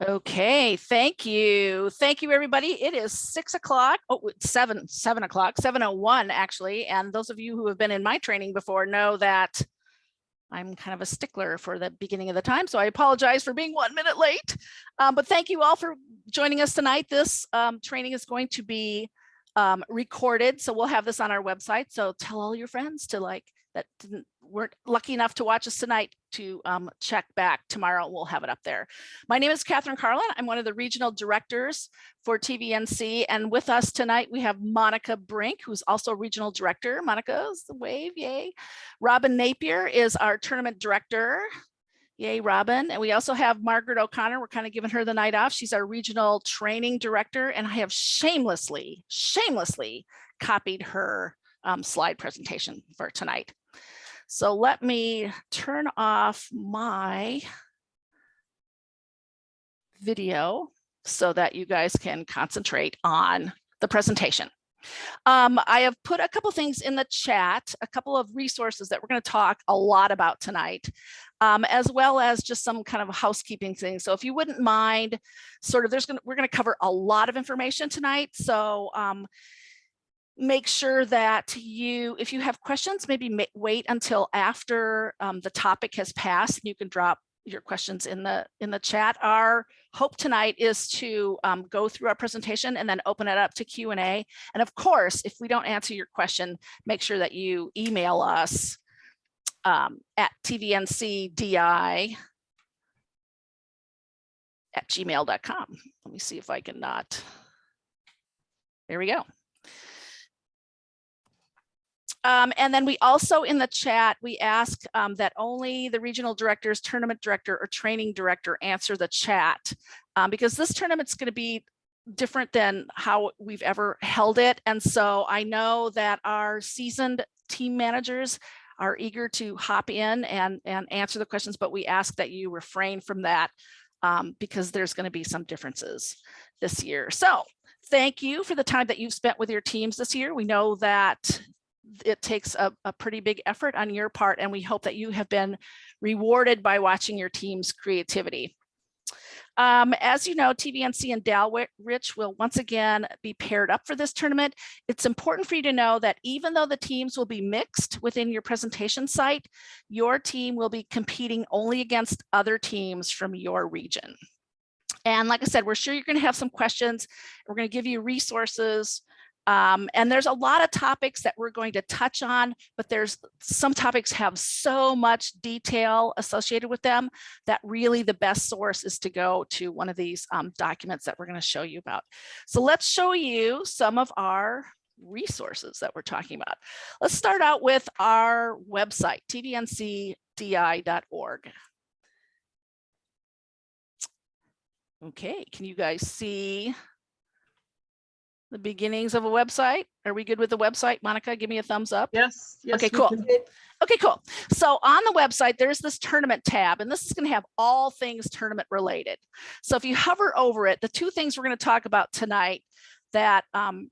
Okay, thank you. Thank you, everybody. It is 6 o'clock. Oh, it's 7 o'clock, 7:01 actually. And those of you who have been in my training before know that I'm kind of a stickler for the beginning of the time. So I apologize for being 1 minute late. But thank you all for joining us tonight. This training is going to be recorded. So we'll have this on our website. So tell all your friends to that weren't lucky enough to watch us tonight to check back tomorrow. We'll have it up there. My name is Catherine Carlin. I'm one of the regional directors for TVNC. And with us tonight, we have Monica Brink, who's also regional director. Monica's the wave, yay. Robin Napier is our tournament director. Yay, Robin. And we also have Margaret O'Connor. We're kind of giving her the night off. She's our regional training director. And I have shamelessly copied her slide presentation for tonight. So let me turn off my video so that you guys can concentrate on the presentation. I have put a couple things in the chat, a couple of resources that we're going to talk a lot about tonight, as well as just some kind of housekeeping things. So if you wouldn't mind, we're going to cover a lot of information tonight. So make sure that if you have questions, maybe wait until after the topic has passed, and you can drop your questions in the chat. Our hope tonight is to go through our presentation and then open it up to Q&A. And of course, if we don't answer your question, make sure that you email us at tvncdi@gmail.com. Let me see if I can not. There we go. And then we also in the chat, we ask that only the regional directors, tournament director, or training director answer the chat because this tournament's going to be different than how we've ever held it. And so I know that our seasoned team managers are eager to hop in and answer the questions, but we ask that you refrain from that because there's going to be some differences this year. So thank you for the time that you've spent with your teams this year. We know that it takes a pretty big effort on your part, and we hope that you have been rewarded by watching your team's creativity. As you know, TVNC and Dalrich will once again be paired up for this tournament. It's important for you to know that even though the teams will be mixed within your presentation site, your team will be competing only against other teams from your region. And like I said, we're sure you're going to have some questions. We're going to give you resources. And there's a lot of topics that we're going to touch on, but there's some topics have so much detail associated with them that really the best source is to go to one of these documents that we're going to show you about. So let's show you some of our resources that we're talking about. Let's start out with our website, tvncdi.org. Okay, can you guys see the beginnings of a website? Are we good with the website? Monica, give me a thumbs up. Yes. Okay, cool. Okay, cool. So on the website, there's this tournament tab, and this is going to have all things tournament related. So if you hover over it, the two things we're going to talk about tonight that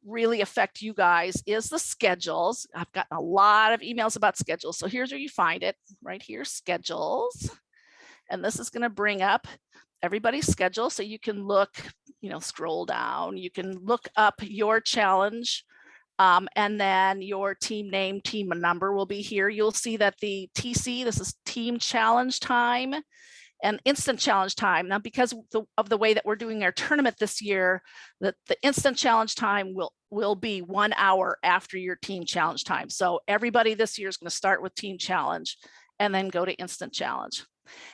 really affect you guys is the schedules. I've gotten a lot of emails about schedules. So here's where you find it right here, schedules. And this is going to bring up everybody's schedule. So you can look, scroll down, you can look up your challenge and then your team name, team number will be here. You'll see that the TC, this is team challenge time and instant challenge time. Now, because of the way that we're doing our tournament this year, the instant challenge time will be 1 hour after your team challenge time. So everybody this year is going to start with team challenge and then go to instant challenge.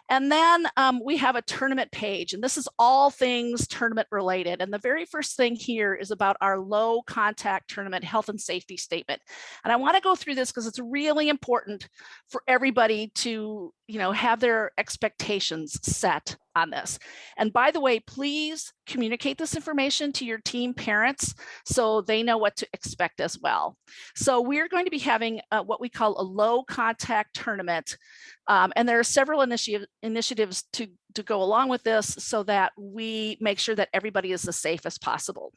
And then we have a tournament page, and this is all things tournament related. And the very first thing here is about our low contact tournament health and safety statement. And I want to go through this because it's really important for everybody to, have their expectations set on this. And by the way, please communicate this information to your team parents so they know what to expect as well. So we're going to be having what we call a low contact tournament. And there are several initiatives to go along with this so that we make sure that everybody is as safe as possible.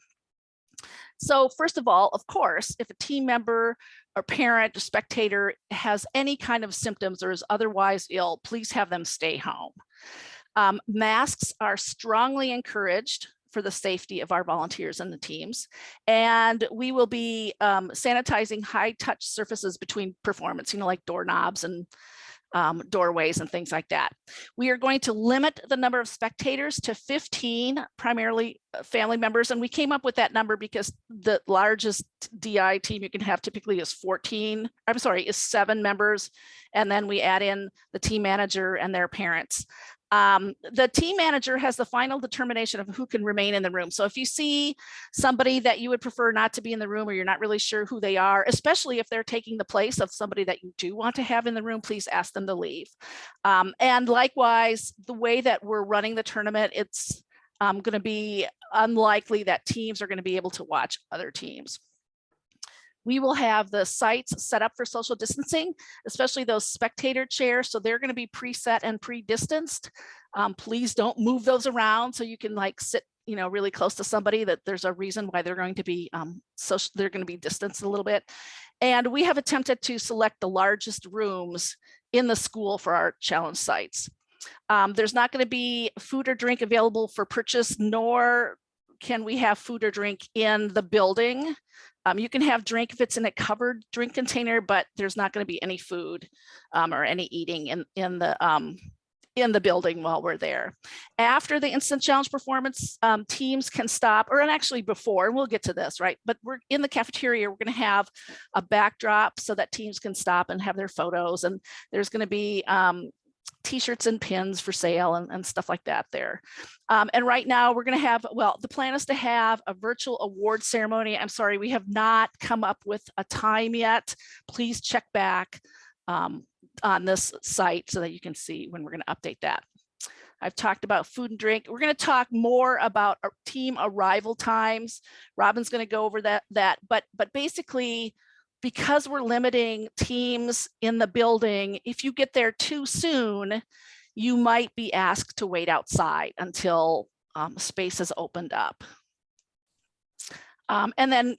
So first of all, of course, if a team member or parent or spectator has any kind of symptoms or is otherwise ill, please have them stay home. Masks are strongly encouraged for the safety of our volunteers and the teams. And we will be sanitizing high touch surfaces between performance, like doorknobs and doorways and things like that. We are going to limit the number of spectators to 15, primarily family members. And we came up with that number because the largest DI team you can have typically is 7 members. And then we add in the team manager and their parents. The team manager has the final determination of who can remain in the room. So if you see somebody that you would prefer not to be in the room, or you're not really sure who they are, especially if they're taking the place of somebody that you do want to have in the room, please ask them to leave. And likewise, the way that we're running the tournament, it's going to be unlikely that teams are going to be able to watch other teams. We will have the sites set up for social distancing, especially those spectator chairs. So they're going to be preset and pre-distanced. Please don't move those around so you can sit really close to somebody, that there's a reason why they're going to be they're going to be distanced a little bit. And we have attempted to select the largest rooms in the school for our challenge sites. There's not going to be food or drink available for purchase, nor can we have food or drink in the building. You can have drink if it's in a covered drink container, but there's not going to be any food or any eating in the building while we're there. After the instant challenge performance, teams can stop, and actually before, and we'll get to this, right? But we're in the cafeteria, we're going to have a backdrop so that teams can stop and have their photos, and there's going to be t-shirts and pins for sale and stuff like that there. And right now we're going to have, the plan is to have a virtual award ceremony. I'm sorry, we have not come up with a time yet. Please check back on this site so that you can see when we're going to update that. I've talked about food and drink. We're going to talk more about our team arrival times. Robin's going to go over that, but basically, because we're limiting teams in the building, if you get there too soon, you might be asked to wait outside until space is opened up. And then,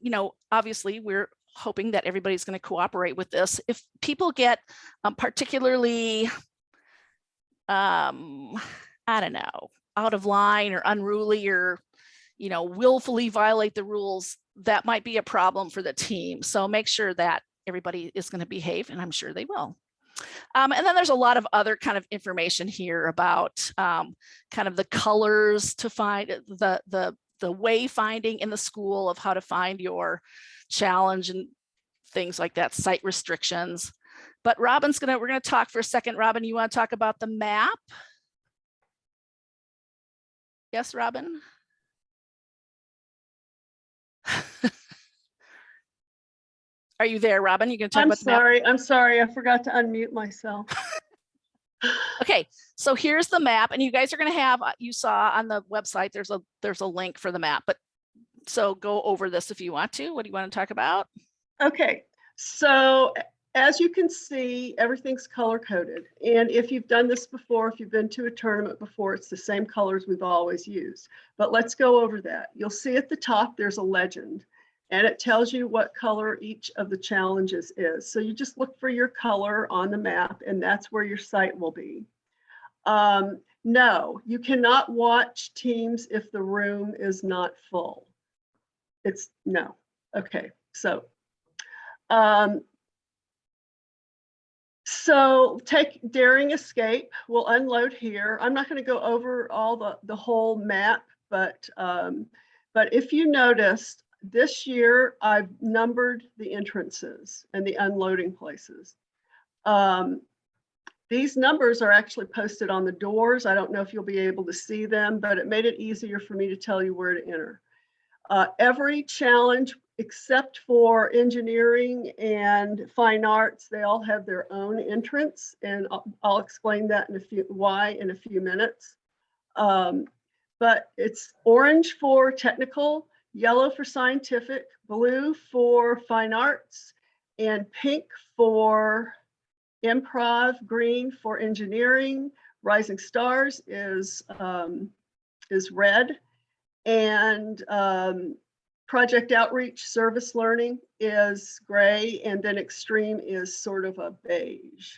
obviously we're hoping that everybody's going to cooperate with this. If people get particularly, I don't know, out of line or unruly, or willfully violate the rules, that might be a problem for the team. So make sure that everybody is going to behave, and I'm sure they will. And then there's a lot of other kind of information here about kind of the colors to find the wayfinding in the school of how to find your challenge and things like that, site restrictions. But we're going to talk for a second. Robin, you want to talk about the map? Yes, Robin? Are you there, Robin? You can talk about the map? I'm sorry. I forgot to unmute myself. Okay, so here's the map, and you guys are going to have, you saw on the website, there's a link for the map, but so go over this if you want to. What do you want to talk about? Okay, so as you can see, everything's color coded. And if you've done this before, if you've been to a tournament before, it's the same colors we've always used. But let's go over that. You'll see at the top, there's a legend, and it tells you what color each of the challenges is. So you just look for your color on the map, and that's where your site will be. No, you cannot watch teams if the room is not full. It's no. Okay, so take Daring Escape. We'll unload here. I'm not going to go over all the whole map, but if you noticed, this year I've numbered the entrances and the unloading places. These numbers are actually posted on the doors. I don't know if you'll be able to see them, but it made it easier for me to tell you where to enter. Every challenge except for engineering and fine arts, they all have their own entrance, and I'll explain that why in a few minutes. But it's orange for technical, yellow for scientific, blue for fine arts, and pink for improv, green for engineering. Rising Stars is red, and Project Outreach Service Learning is gray, and then Extreme is sort of a beige.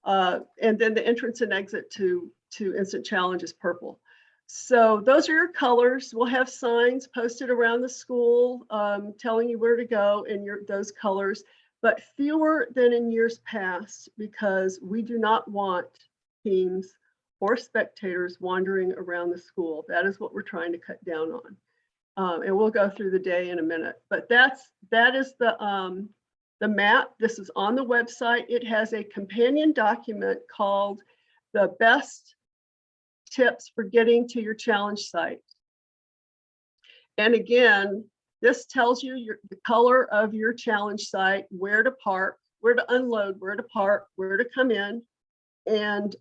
And then the entrance and exit to Instant Challenge is purple. So those are your colors. We'll have signs posted around the school telling you where to go in those colors, but fewer than in years past, because we do not want teams or spectators wandering around the school. That is what we're trying to cut down on. And we'll go through the day in a minute, but that is the map. This is on the website. It has a companion document called The Best Tips for Getting to Your Challenge Site. And again, this tells you the color of your challenge site, where to park, where to unload, where to park, where to come in. And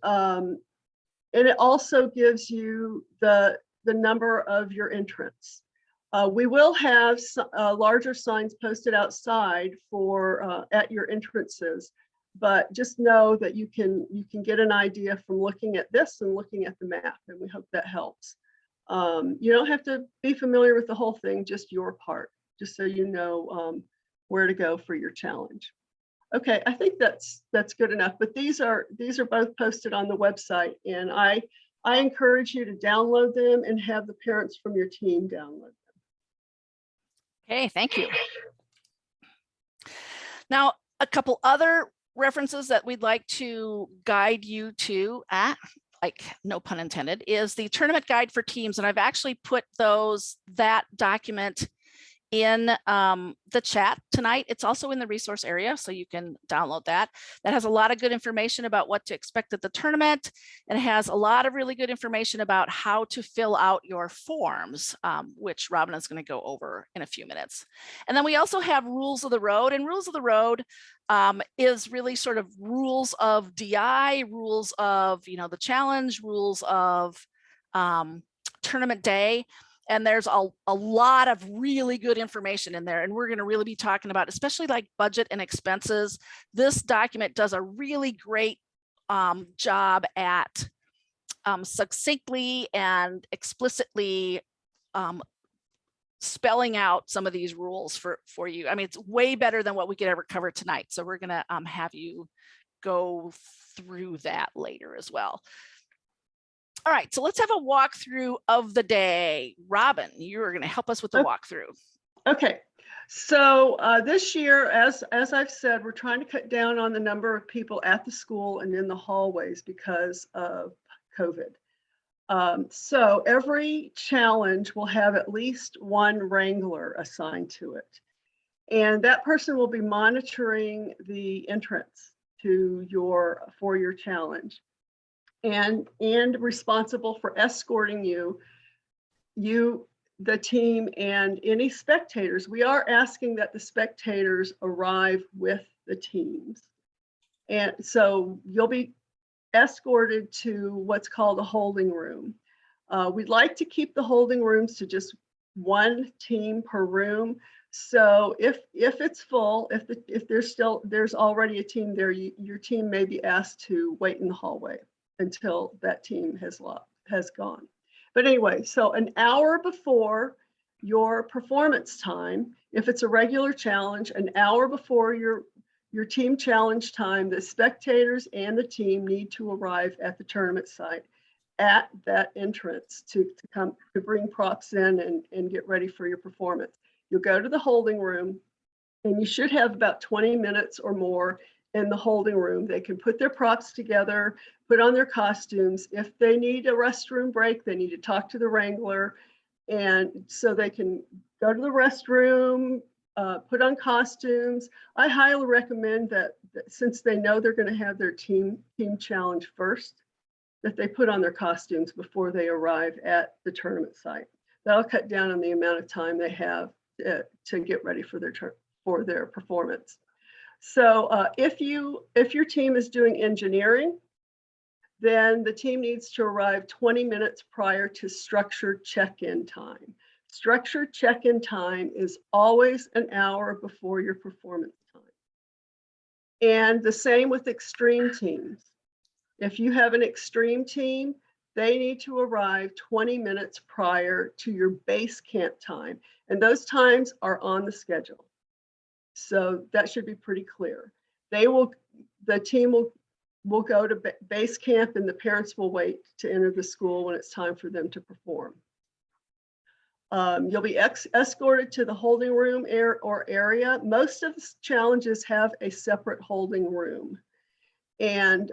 it also gives you the number of your entrance. We will have larger signs posted outside for at your entrances, but just know that you can get an idea from looking at this and looking at the map, and we hope that helps. You don't have to be familiar with the whole thing, just your part, just so you know where to go for your challenge. Okay, I think that's good enough, but these are both posted on the website, and I encourage you to download them and have the parents from your team download them. Okay, thank you. Now, a couple other references that we'd like to guide you to at, like no pun intended, is the tournament guide for teams. And I've actually put that document in the chat tonight. It's also in the resource area, so you can download that. That has a lot of good information about what to expect at the tournament, and it has a lot of really good information about how to fill out your forms, which Robin is going to go over in a few minutes. And then we also have Rules of the Road, and Rules of the Road is really sort of rules of DI, rules of the challenge, rules of tournament day. And there's a lot of really good information in there. And we're going to really be talking about, especially like budget and expenses. This document does a really great job at succinctly and explicitly spelling out some of these rules for you. I mean, it's way better than what we could ever cover tonight. So we're going to have you go through that later as well. All right, so let's have a walkthrough of the day. Robin, you're going to help us with the walkthrough. Okay, so this year, as I've said, we're trying to cut down on the number of people at the school and in the hallways because of COVID. So every challenge will have at least one wrangler assigned to it. And that person will be monitoring the entrance to for your challenge. And responsible for escorting you, the team, and any spectators. We are asking that the spectators arrive with the teams. And so you'll be escorted to what's called a holding room. We'd like to keep the holding rooms to just one team per room. So if it's full, if there's already a team there, your team may be asked to wait in the hallway until that team has gone. But anyway, so an hour before your performance time, if it's a regular challenge, an hour before your team challenge time, the spectators and the team need to arrive at the tournament site at that entrance to bring props in and get ready for your performance. You'll go to the holding room, and you should have about 20 minutes or more in the holding room. They can put their props together, put on their costumes. If they need a restroom break, they need to talk to the wrangler. And so they can go to the restroom, put on costumes. I highly recommend that since they know they're going to have their team challenge first, that they put on their costumes before they arrive at the tournament site. That'll cut down on the amount of time they have to get ready for their performance. So if your team is doing engineering, then the team needs to arrive 20 minutes prior to structured check-in time. Structured check-in time is always an hour before your performance time. And the same with extreme teams. If you have an extreme team, they need to arrive 20 minutes prior to your base camp time. And those times are on the schedule. So that should be pretty clear. The team will will go to base camp, and the parents will wait to enter the school when it's time for them to perform. You'll be escorted to the holding room area. Most of the challenges have a separate holding room. And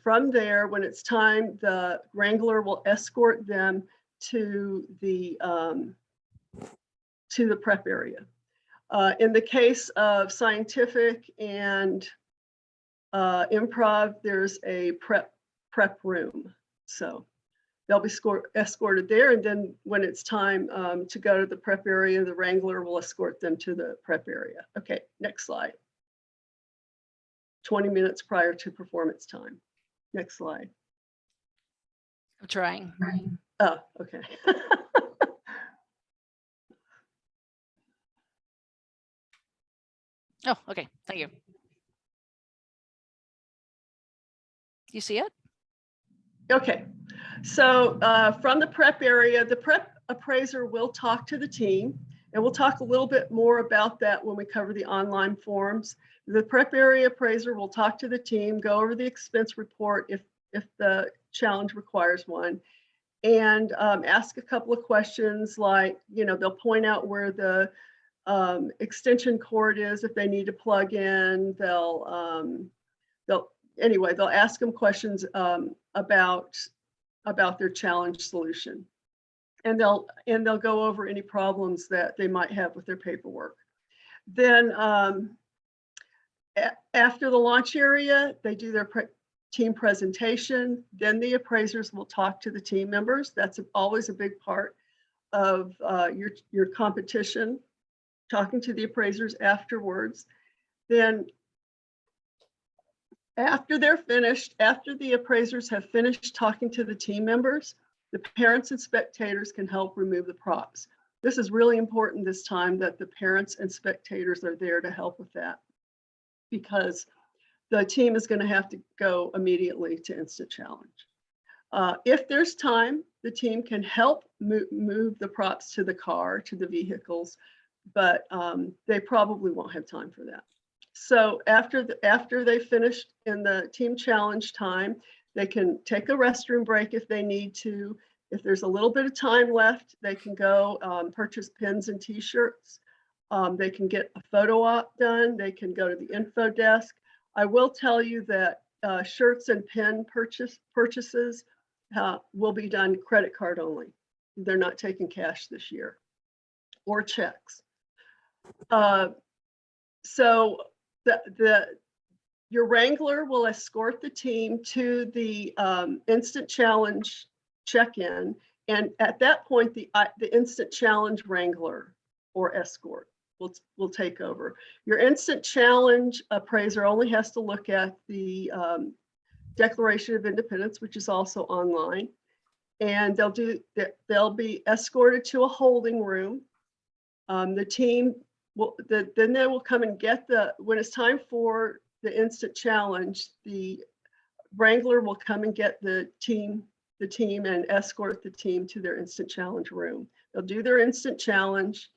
from there, when it's time, the wrangler will escort them to the prep area. In the case of scientific and improv, there's a prep room. So they'll be escorted there. And then when it's time to go to the prep area, the wrangler will escort them to the prep area. Okay, next slide. 20 minutes prior to performance time. Next slide. I'm trying. Oh, okay. Oh, okay. Thank you. You see it? Okay. So from the prep area, the prep appraiser will talk to the team, and we'll talk a little bit more about that when we cover the online forms. The prep area appraiser will talk to the team, go over the expense report if the challenge requires one, and ask a couple of questions like, they'll point out where the extension cord is if they need to plug in. They'll ask them questions about their challenge solution, and they'll go over any problems that they might have with their paperwork. Then after the launch area, they do their team presentation. Then the appraisers will talk to the team members. That's always a big part of your competition, talking to the appraisers afterwards. Then after they're finished, after the appraisers have finished talking to the team members, the parents and spectators can help remove the props. This is really important this time, that the parents and spectators are there to help with that, because the team is going to have to go immediately to instant challenge. If there's time, the team can help move the props to the car, to the vehicles, but they probably won't have time for that. So after they finished in the team challenge time, they can take a restroom break if they need to. If there's a little bit of time left, they can go purchase pins and t-shirts. They can get a photo op done. They can go to the info desk. I will tell you that shirts and pin purchases will be done credit card only. They're not taking cash this year or checks. So your wrangler will escort the team to the instant challenge check-in, and at that point, the instant challenge wrangler or escort will take over. Your instant challenge appraiser only has to look at the Declaration of Independence, which is also online, and they'll be escorted to a holding room. The team then they will come and get when it's time for the instant challenge, the wrangler will come and get the team and escort the team to their instant challenge room. They'll do their instant challenge.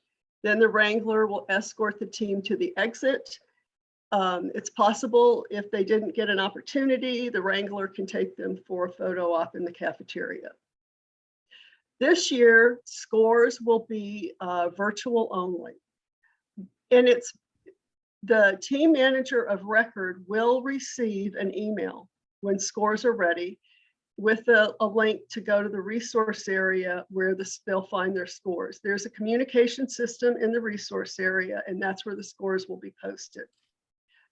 Then the wrangler will escort the team to the exit. It's possible if they didn't get an opportunity, the wrangler can take them for a photo op in the cafeteria. This year, scores will be virtual only. And the team manager of record will receive an email when scores are ready with a link to go to the resource area where they'll find their scores. There's a communication system in the resource area, and that's where the scores will be posted.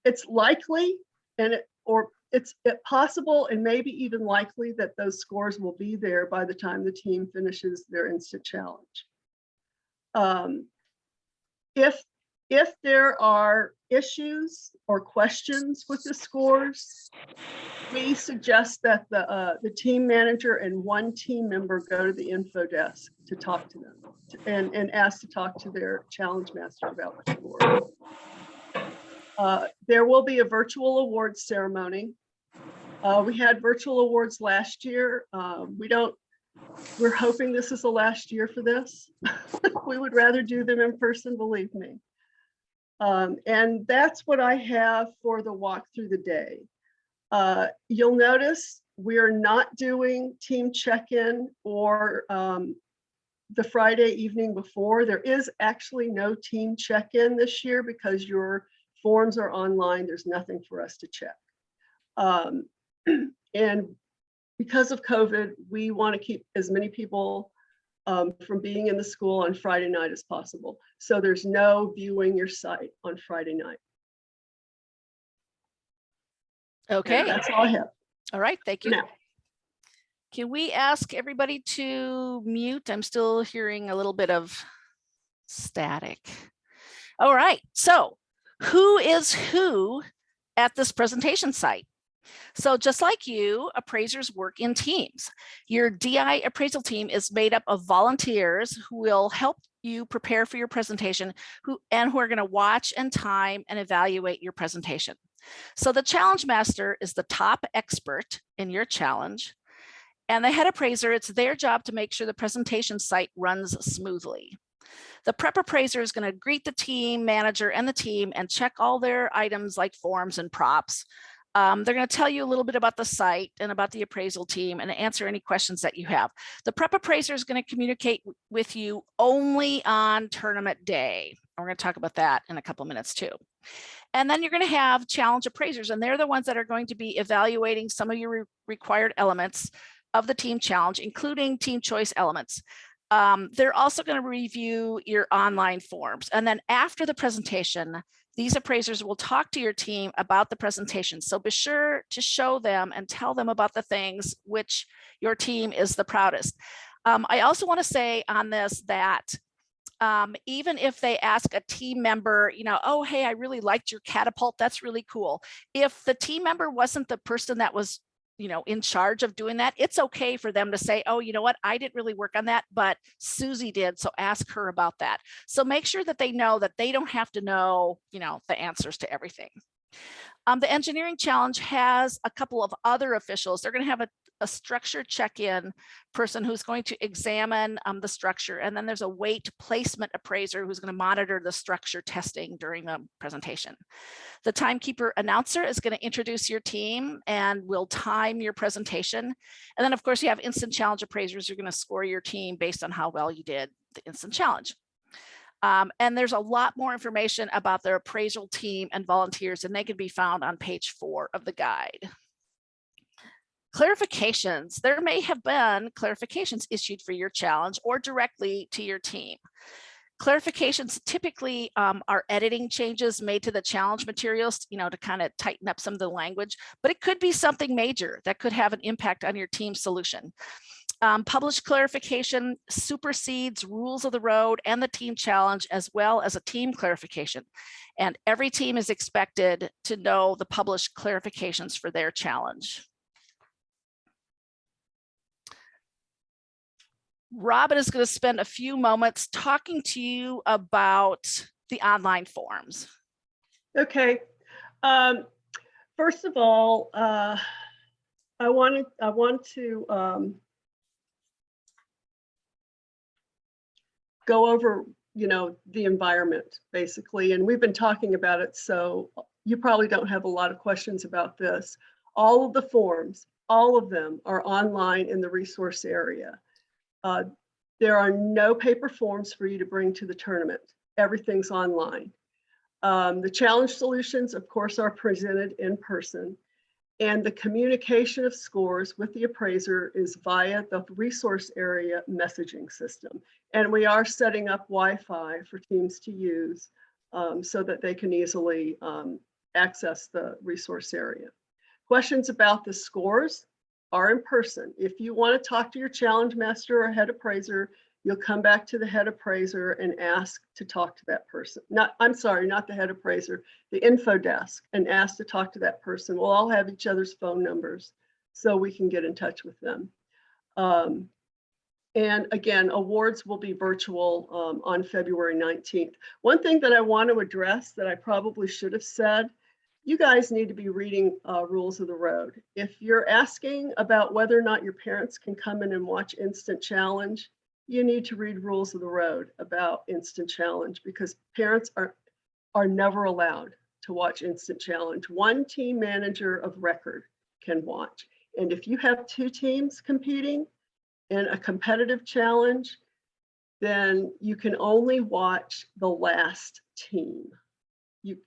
It's likely, it's possible and maybe even likely that those scores will be there by the time the team finishes their instant challenge. If there are issues or questions with the scores, we suggest that the team manager and one team member go to the info desk to talk to them and ask to talk to their challenge master about the score. There will be a virtual awards ceremony. We had virtual awards last year. We're hoping this is the last year for this. We would rather do them in person, believe me. And that's what I have for the walk through the day. You'll notice we're not doing team check-in or the Friday evening before. There is actually no team check-in this year because your forms are online. There's nothing for us to check. And because of COVID, we want to keep as many people from being in the school on Friday night as possible. So there's no viewing your site on Friday night. Okay. And that's all I have. All right. Thank you. Now, can we ask everybody to mute? I'm still hearing a little bit of static. All right. So who is who at this presentation site? So just like you, appraisers work in teams. Your DI appraisal team is made up of volunteers who will help you prepare for your presentation, who are going to watch and time and evaluate your presentation. So the challenge master is the top expert in your challenge, and the head appraiser, it's their job to make sure the presentation site runs smoothly. The prep appraiser is going to greet the team manager and the team and check all their items like forms and props. They're going to tell you a little bit about the site and about the appraisal team and answer any questions that you have. The prep appraiser is going to communicate with you only on tournament day. We're going to talk about that in a couple of minutes too. And then you're going to have challenge appraisers, and they're the ones that are going to be evaluating some of your required elements of the team challenge, including team choice elements. They're also going to review your online forms. And then after the presentation, these appraisers will talk to your team about the presentation. So be sure to show them and tell them about the things which your team is the proudest. I also want to say on this that even if they ask a team member, you know, oh, hey, I really liked your catapult, that's really cool. If the team member wasn't the person that was, you know, in charge of doing that, it's okay for them to say, oh, you know what, I didn't really work on that, but Susie did, so ask her about that. So make sure that they know that they don't have to know, you know, the answers to everything. The engineering challenge has a couple of other officials. They're going to have a structure check-in person who's going to examine the structure. And then there's a weight placement appraiser who's going to monitor the structure testing during the presentation. The timekeeper announcer is going to introduce your team and will time your presentation. And then of course you have instant challenge appraisers who are going to score your team based on how well you did the instant challenge. And there's a lot more information about their appraisal team and volunteers, and they can be found on page 4 of the guide. Clarifications. There may have been clarifications issued for your challenge or directly to your team. Clarifications typically are editing changes made to the challenge materials, you know, to kind of tighten up some of the language, but it could be something major that could have an impact on your team's solution. Published clarification supersedes rules of the road and the team challenge, as well as a team clarification. And every team is expected to know the published clarifications for their challenge. Robin is going to spend a few moments talking to you about the online forms. okay. First of all, I want to go over, you know, the environment basically, and we've been talking about it, so you probably don't have a lot of questions about this. All of the forms, all of them are online in the resource area. There are no paper forms for you to bring to the tournament. Everything's online. The challenge solutions, of course, are presented in person, and the communication of scores with the appraiser is via the resource area messaging system. And we are setting up Wi-Fi for teams to use so that they can easily access the resource area. Questions about the scores are in person. If you want to talk to your challenge master or head appraiser, you'll come back to the head appraiser and ask to talk to that person. I'm sorry, not the head appraiser, the info desk, and ask to talk to that person. We'll all have each other's phone numbers so we can get in touch with them. And again, awards will be virtual on February 19th. One thing that I want to address that I probably should have said, you guys need to be reading rules of the road. If you're asking about whether or not your parents can come in and watch Instant Challenge, you need to read rules of the road about Instant Challenge, because parents are never allowed to watch Instant Challenge. One team manager of record can watch. And if you have two teams competing in a competitive challenge, then you can only watch the last team you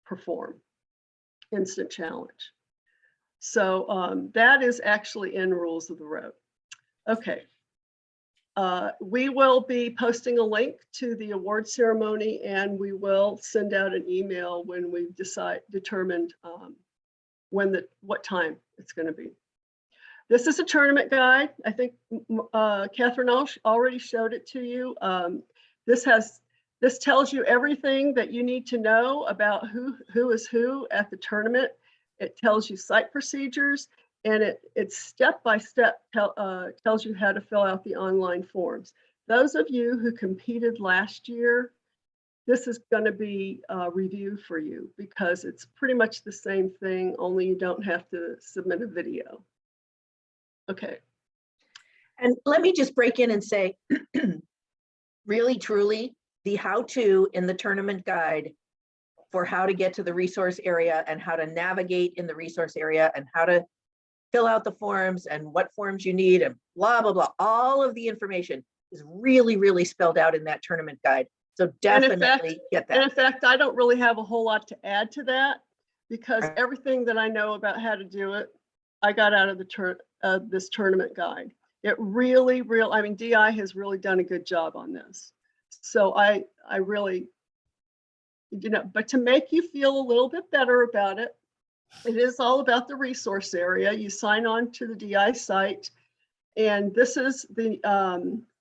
perform instant challenge. So that is actually in rules of the road. Okay. We will be posting a link to the award ceremony, and we will send out an email when we've determined what time it's going to be. This is a tournament guide. I think Catherine already showed it to you. This tells you everything that you need to know about who is who at the tournament. It tells you site procedures, and it's step by step tells you how to fill out the online forms. Those of you who competed last year, this is going to be a review for you because it's pretty much the same thing, only you don't have to submit a video. Okay. And let me just break in and say, really, truly, the how-to in the tournament guide for how to get to the resource area and how to navigate in the resource area and how to fill out the forms and what forms you need and blah, blah, blah. All of the information is really, really spelled out in that tournament guide. So definitely get that. And in fact, I don't really have a whole lot to add to that because everything that I know about how to do it, I got out of this tournament guide. It really, I mean, DI has really done a good job on this. So I really, but to make you feel a little bit better about it, it is all about the resource area. You sign on to the DI site, and this is the,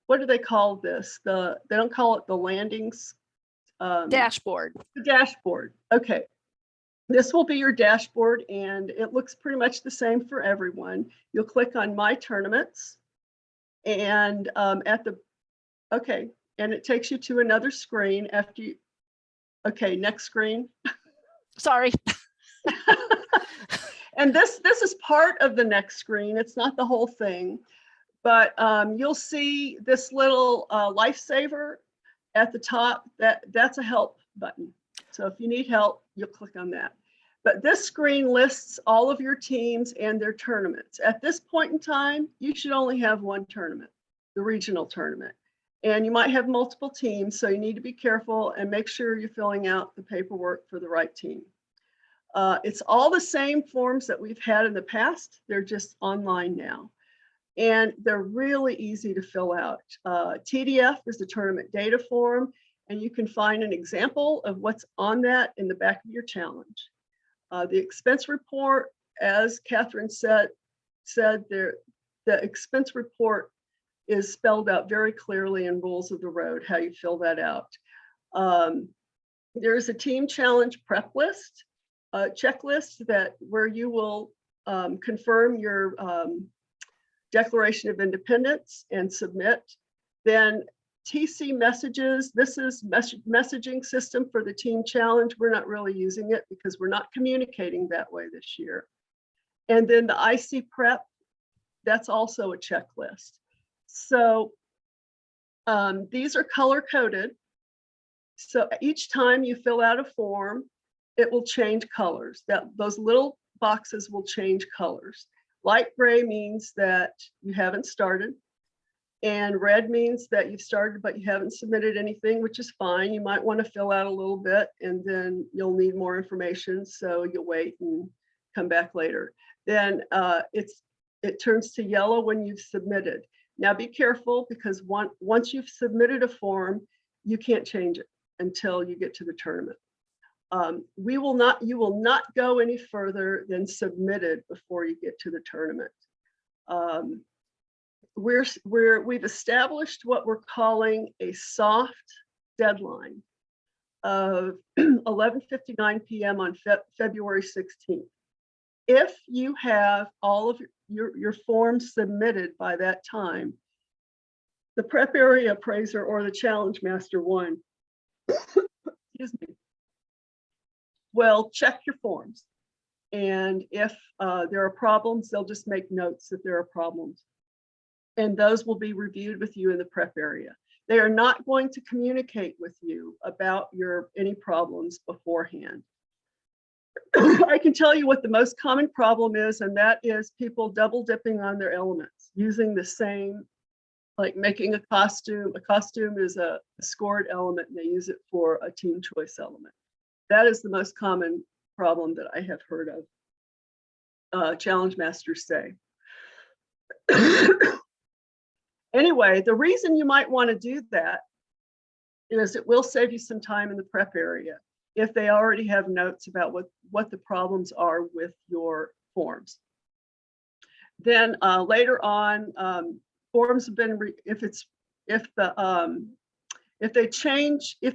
what do they call this? They don't call it the landings. Dashboard. The dashboard. Okay. This will be your dashboard, and it looks pretty much the same for everyone. You'll click on My Tournaments, and okay, and it takes you to another screen after you, okay, next screen. Sorry. And this is part of the next screen. It's not the whole thing, but you'll see this little lifesaver at the top. That's a help button. So if you need help, you'll click on that. But this screen lists all of your teams and their tournaments. At this point in time, you should only have one tournament, the regional tournament. And you might have multiple teams, so you need to be careful and make sure you're filling out the paperwork for the right team. It's all the same forms that we've had in the past. They're just online now. And they're really easy to fill out. TDF is the tournament data form, and you can find an example of what's on that in the back of your challenge. The expense report, as Catherine said there, the expense report is spelled out very clearly in Rules of the Road, how you fill that out. There's a team challenge prep list, checklist where you will confirm your Declaration of Independence and submit. Then TC messages, this is messaging system for the team challenge. We're not really using it because we're not communicating that way this year. And then the IC prep, that's also a checklist. So these are color coded. So each time you fill out a form, it will change colors. Those little boxes will change colors. Light gray means that you haven't started. And red means that you've started, but you haven't submitted anything, which is fine. You might want to fill out a little bit and then you'll need more information. So you'll wait and come back later. Then it turns to yellow when you've submitted. Now be careful because once you've submitted a form, you can't change it until you get to the tournament. You will not go any further than submitted before you get to the tournament. We've established what we're calling a soft deadline of 11:59 p.m. on February 16th. If you have all of your forms submitted by that time, the prep area appraiser or the challenge master one, excuse me, will check your forms. And if there are problems, they'll just make notes that there are problems. And those will be reviewed with you in the prep area. They are not going to communicate with you about any problems beforehand. I can tell you what the most common problem is, and that is people double dipping on their elements, using the same, like making a costume. A costume is a scored element, and they use it for a team choice element. That is the most common problem that I have heard of challenge masters say. Anyway, the reason you might want to do that is it will save you some time in the prep area if they already have notes about what the problems are with your forms. Then later on, forms have been, if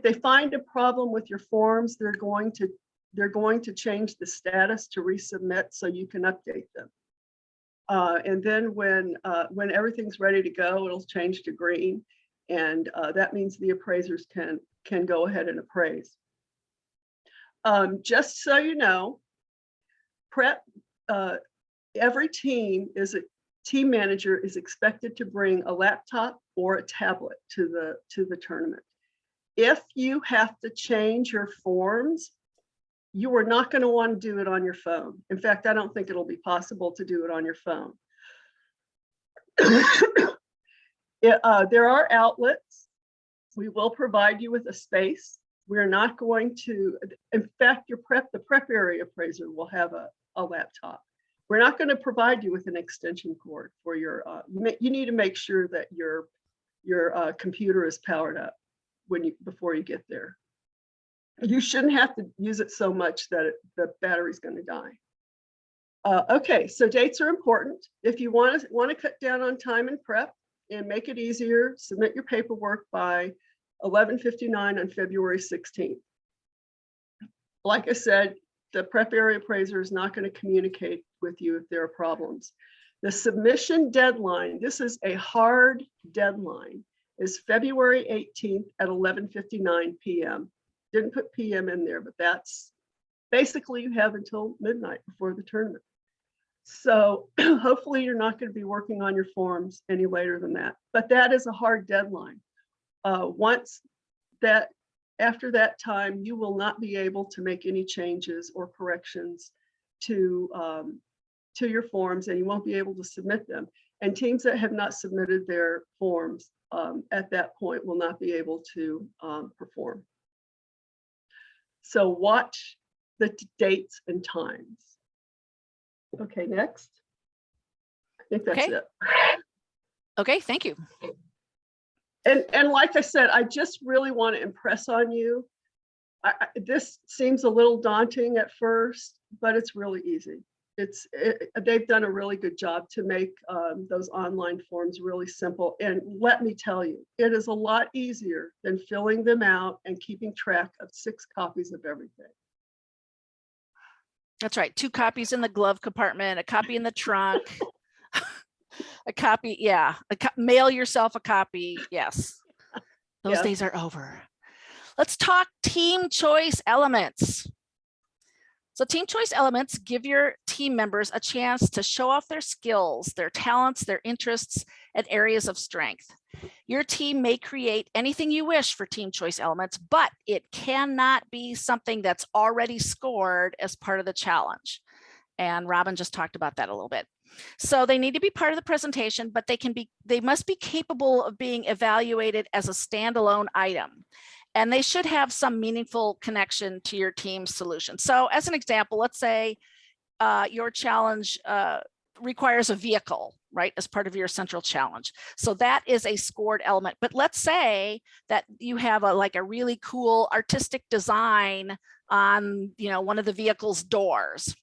they find a problem with your forms, they're going to change the status to resubmit so you can update them. And then when everything's ready to go, it'll change to green, and that means the appraisers can go ahead and appraise. Just so you know, every team manager is expected to bring a laptop or a tablet to the tournament. If you have to change your forms, you are not going to want to do it on your phone. In fact, I don't think it'll be possible to do it on your phone. There are outlets. We will provide you with a space. We're not going to, in fact, the prep area appraiser will have a laptop. We're not going to provide you with an extension cord for your, you need to make sure that your computer is powered up before you get there. You shouldn't have to use it so much that the battery's going to die. Okay, so dates are important. If you want to cut down on time and prep and make it easier, submit your paperwork by 11:59 on February 16th. Like I said, the prep area appraiser is not going to communicate with you if there are problems. The submission deadline, this is a hard deadline, is February 18th at 11:59 p.m. Didn't put PM in there, but that's basically you have until midnight before the tournament. So hopefully you're not going to be working on your forms any later than that, but that is a hard deadline. After that time, you will not be able to make any changes or corrections to your forms, and you won't be able to submit them. And teams that have not submitted their forms at that point will not be able to perform. So watch the dates and times. Okay, next. I think that's it. Okay, thank you. And like I said, I just really want to impress on you. This seems a little daunting at first, but it's really easy. They've done a really good job to make those online forms really simple. And let me tell you, it is a lot easier than filling them out and keeping track of 6 copies of everything. That's right. 2 copies in the glove compartment, a copy in the trunk, a copy. Yeah. Mail yourself a copy. Yes. Those days are over. Let's talk team choice elements. So team choice elements give your team members a chance to show off their skills, their talents, their interests, and areas of strength. Your team may create anything you wish for team choice elements, but it cannot be something that's already scored as part of the challenge. And Robin just talked about that a little bit. So they need to be part of the presentation, but they must be capable of being evaluated as a standalone item. And they should have some meaningful connection to your team's solution. So as an example, let's say your challenge requires a vehicle, right, as part of your central challenge. So that is a scored element. But let's say that you have like a really cool artistic design on, one of the vehicle's doors.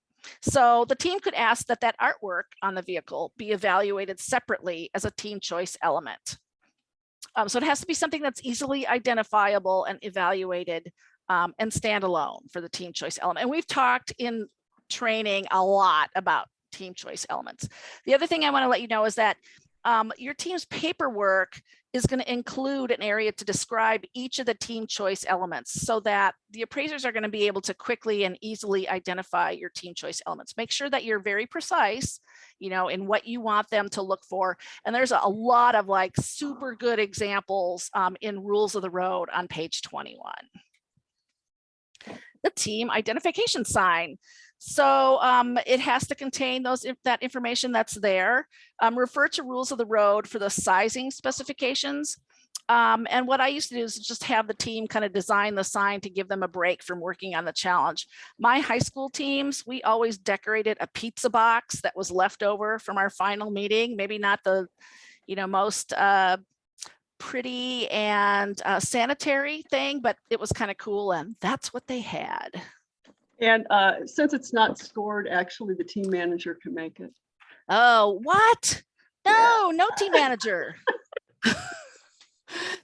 So the team could ask that artwork on the vehicle be evaluated separately as a team choice element. So it has to be something that's easily identifiable and evaluated and standalone for the team choice element. And we've talked in training a lot about team choice elements. The other thing I want to let you know is that your team's paperwork is going to include an area to describe each of the team choice elements so that the appraisers are going to be able to quickly and easily identify your team choice elements. Make sure that you're very precise, in what you want them to look for. And there's a lot of like super good examples in Rules of the Road on page 21. the team identification sign. So it has to contain that information that's there. Refer to rules of the road for the sizing specifications. And what I used to do is just have the team kind of design the sign to give them a break from working on the challenge. My high school teams, we always decorated a pizza box that was left over from our final meeting. Maybe not the, most pretty and sanitary thing, but it was kind of cool, and that's what they had. And since it's not scored, actually the team manager can make it. Oh, what? No team manager.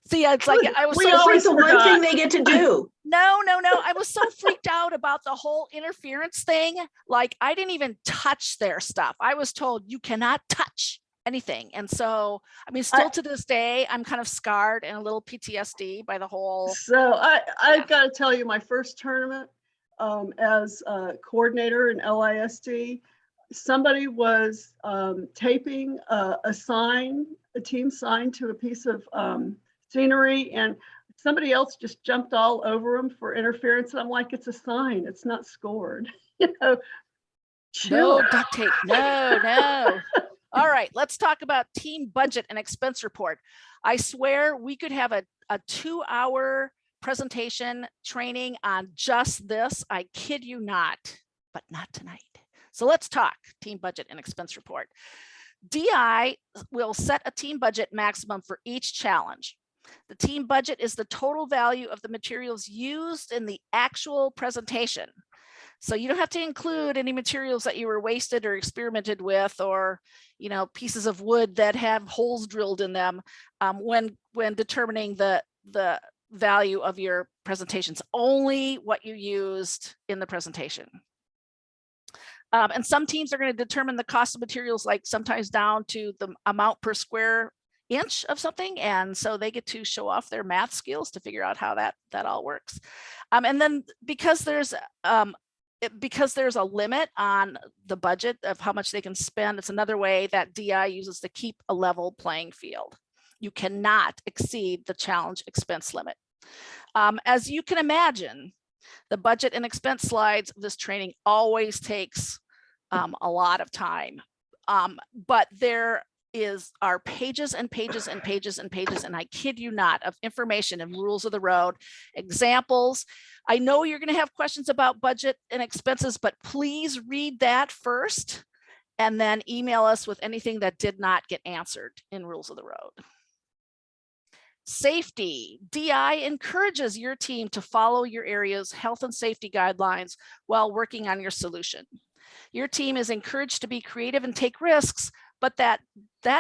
See, it's like I was We so always It's the one forgot. thing they get to do. No. I was so freaked out about the whole interference thing. Like, I didn't even touch their stuff. I was told you cannot touch anything. And so, I mean, still to this day, I'm kind of scarred and a little PTSD by the whole. So Yeah. I've got to tell you, my first tournament as a coordinator in LISD, somebody was taping a sign, a team sign to a piece of scenery, and somebody else just jumped all over them for interference. And I'm like, it's a sign, it's not scored. Chill. No duct tape. No. All right, let's talk about team budget and expense report. I swear we could have a 2-hour presentation training on just this. I kid you not, but not tonight. So let's talk team budget and expense report. DI will set a team budget maximum for each challenge. The team budget is the total value of the materials used in the actual presentation. So you don't have to include any materials that you were wasted or experimented with, or pieces of wood that have holes drilled in them when determining the value of your presentations. Only what you used in the presentation. And some teams are going to determine the cost of materials, like sometimes down to the amount per square inch of something, and so they get to show off their math skills to figure out how that all works. And then because there's a limit on the budget of how much they can spend, it's another way that DI uses to keep a level playing field. You cannot exceed the challenge expense limit. As you can imagine, the budget and expense slides of this training always takes a lot of time, but there are pages and pages and pages and pages, and I kid you not, of information and rules of the road, examples. I know you're going to have questions about budget and expenses, but please read that first and then email us with anything that did not get answered in rules of the road. Safety. DI encourages your team to follow your area's health and safety guidelines while working on your solution. Your team is encouraged to be creative and take risks, but that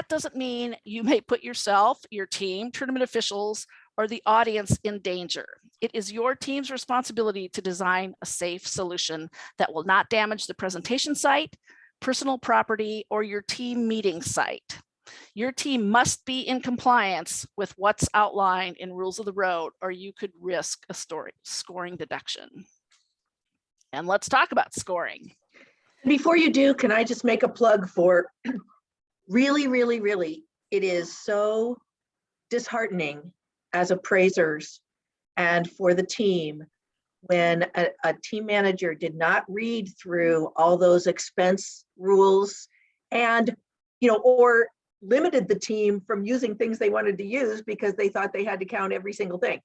doesn't mean you may put yourself, your team, tournament officials, or the audience in danger. It is your team's responsibility to design a safe solution that will not damage the presentation site, personal property, or your team meeting site. Your team must be in compliance with what's outlined in rules of the road, or you could risk a scoring deduction. And let's talk about scoring. Before you do, can I just make a plug for really, it is so disheartening as appraisers and for the team when a team manager did not read through all those expense rules and, or limited the team from using things they wanted to use because they thought they had to count every single thing.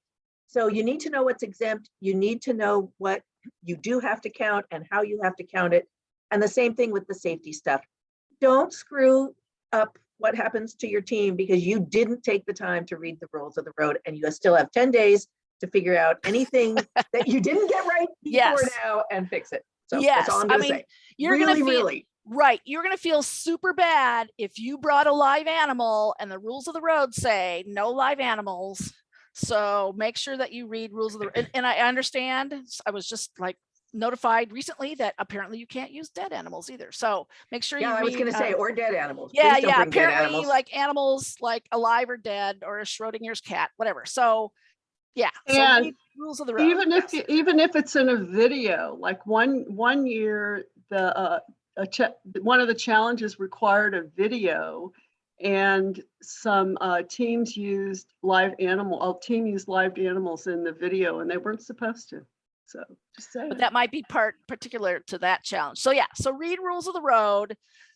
So you need to know what's exempt. You need to know what you do have to count and how you have to count it. And the same thing with the safety stuff. Don't screw up what happens to your team because you didn't take the time to read the rules of the road, and you still have 10 days to figure out anything that you didn't get right before now and fix it. So that's all I'm going to say. You're going to feel right. You're going to feel super bad if you brought a live animal and the rules of the road say no live animals. So make sure that you read rules of the road. And I understand. I was just like notified recently that apparently you can't use dead animals either. So make sure you read. I was going to say, or dead animals. Yeah. Apparently like animals like alive or dead, or a Schrodinger's cat, whatever. So yeah. And so rules of the road. Even if it's in a video, like one year, one of the challenges required a video, and some teams used live animals in the video, and they weren't supposed to. So just saying. But that might be particular to that challenge. So yeah, so read rules of the road.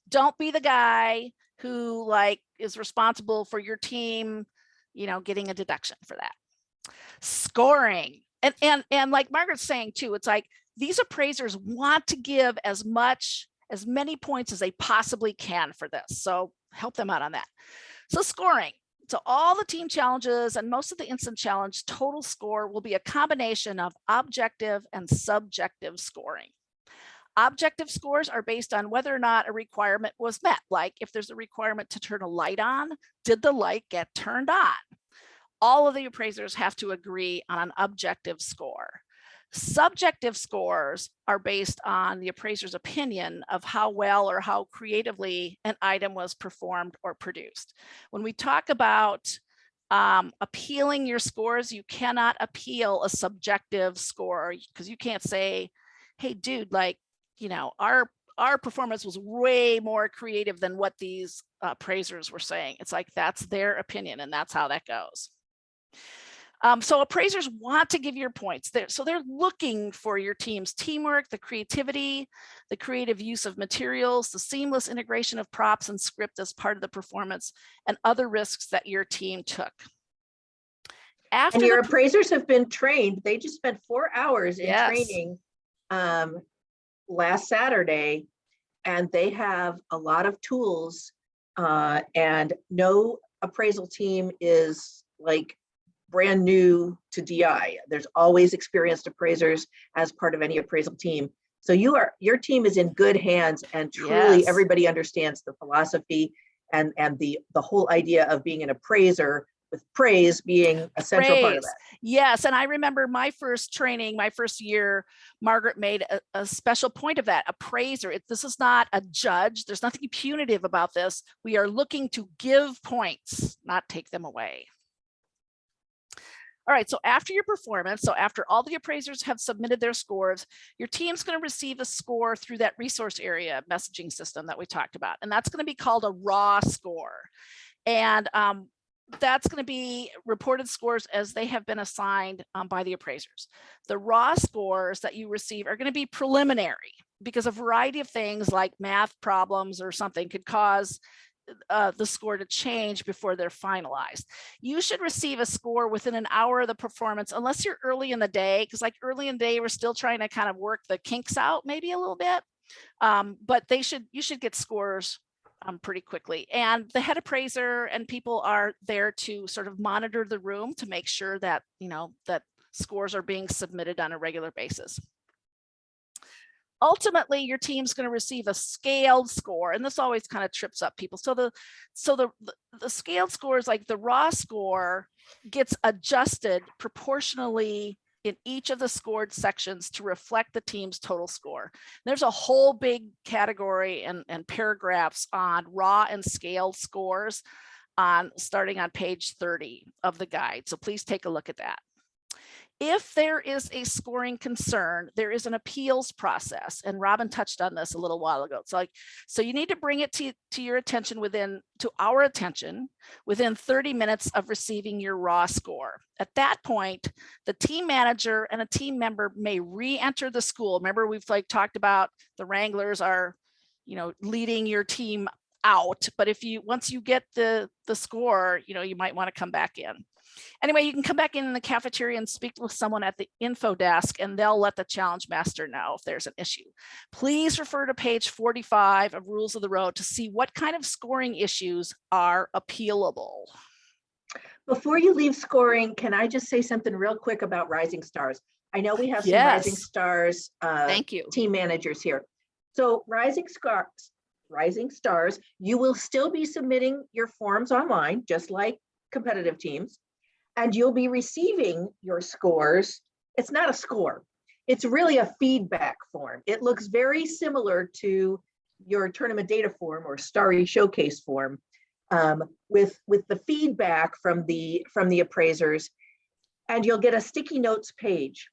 Don't be the guy who like is responsible for your team, you know, getting a deduction for that. Scoring. And like Margaret's saying too, it's like these appraisers want to give as many points as they possibly can for this. So help them out on that. So scoring. So all the team challenges and most of the instant challenge total score will be a combination of objective and subjective scoring. Objective scores are based on whether or not a requirement was met. Like if there's a requirement to turn a light on, did the light get turned on? All of the appraisers have to agree on an objective score. Subjective scores are based on the appraiser's opinion of how well or how creatively an item was performed or produced. When we talk about appealing your scores, you cannot appeal a subjective score because you can't say, hey, dude, like, you know, our performance was way more creative than what these appraisers were saying. It's like, that's their opinion and that's how that goes. So appraisers want to give your points there. So they're looking for your team's teamwork, the creativity, the creative use of materials, the seamless integration of props and script as part of the performance, and other risks that your team took. And your appraisers have been trained. They just spent 4 hours in Yes. training last Saturday, and they have a lot of tools, and no appraisal team is like brand new to DI. There's always experienced appraisers as part of any appraisal team. So your team is in good hands, and truly Yes. everybody understands the philosophy and the whole idea of being an appraiser, with praise being a central part of that. Yes, and I remember my first training, my first year, Margaret made a special point of that. Appraiser, this is not a judge. There's nothing punitive about this. We are looking to give points, not take them away. All right, so after your performance, so after all the appraisers have submitted their scores, your team's going to receive a score through that resource area messaging system that we talked about. And that's going to be called a raw score. And that's going to be reported scores as they have been assigned by the appraisers. The raw scores that you receive are going to be preliminary because a variety of things like math problems or something could cause the score to change before they're finalized. You should receive a score within an hour of the performance, unless you're early in the day, because like early in the day, we're still trying to kind of work the kinks out maybe a little bit. But you should get scores pretty quickly. And the head appraiser and people are there to sort of monitor the room to make sure that, you know, that scores are being submitted on a regular basis. Ultimately, your team's going to receive a scaled score, and this always kind of trips up people. So the scaled scores, like the raw score, gets adjusted proportionally in each of the scored sections to reflect the team's total score. There's a whole big category and paragraphs on raw and scaled scores starting on page 30 of the guide. So please take a look at that. If there is a scoring concern, there is an appeals process, and Robin touched on this a little while ago. So you need to bring it to your attention to our attention within 30 minutes of receiving your raw score. At that point, the team manager and a team member may re-enter the school. Remember, we've talked about the Wranglers are, you know, leading your team out, but once you get the score, you know, you might want to come back in. Anyway, you can come back in the cafeteria and speak with someone at the info desk, and they'll let the challenge master know if there's an issue. Please refer to page 45 of Rules of the Road to see what kind of scoring issues are appealable. Before you leave scoring, can I just say something real quick about Rising Stars? I know we have some Rising Stars Thank you. team managers here. So Rising Stars, you will still be submitting your forms online, just like competitive teams. And you'll be receiving your scores. It's not a score. It's really a feedback form. It looks very similar to your tournament data form or Starry Showcase form, with the feedback from the appraisers, and you'll get a sticky notes page.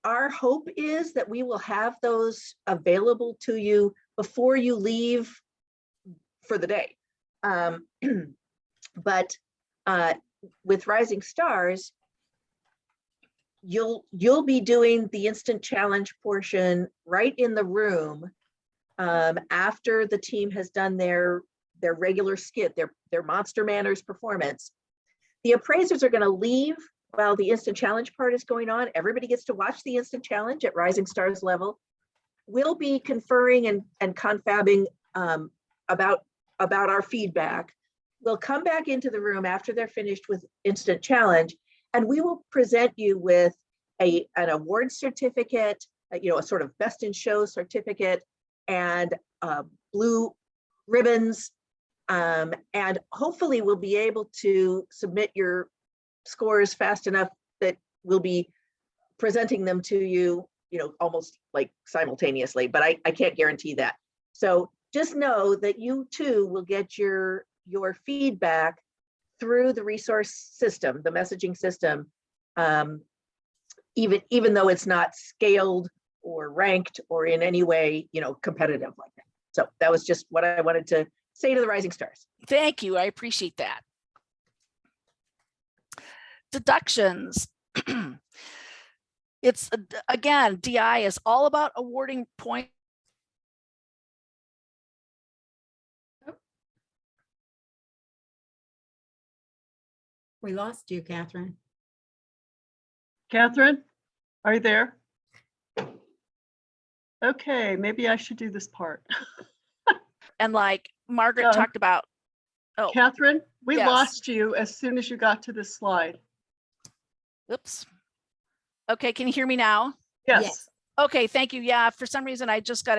Our hope is that we will have those available to you before you leave for the day. But with Rising Stars, you'll be doing the instant challenge portion right in the room after the team has done their regular skit, their Monster Manners performance. The appraisers are going to leave while the instant challenge part is going on. Everybody gets to watch the instant challenge at Rising Stars level. We'll be conferring and confabbing about our feedback. We'll come back into the room after they're finished with instant challenge, and we will present you with an award certificate, a sort of best in show certificate, and blue ribbons. And hopefully we'll be able to submit your scores fast enough that we'll be presenting them to you, almost like simultaneously, but I can't guarantee that. So just know that you too will get your feedback through the resource system, the messaging system, even though it's not scaled or ranked or in any way, competitive like that. So that was just what I wanted to say to the Rising Stars. Thank you. I appreciate that. Deductions. It's again, DI is all about awarding points. We lost you, Catherine. Catherine, are you there? Okay, maybe I should do this part. And like Margaret No. talked about. Oh, Catherine, we Yes. lost you as soon as you got to this slide. oops. Okay, can you hear me now? Yes. Yes. Okay, thank you. Yeah, for some reason I just got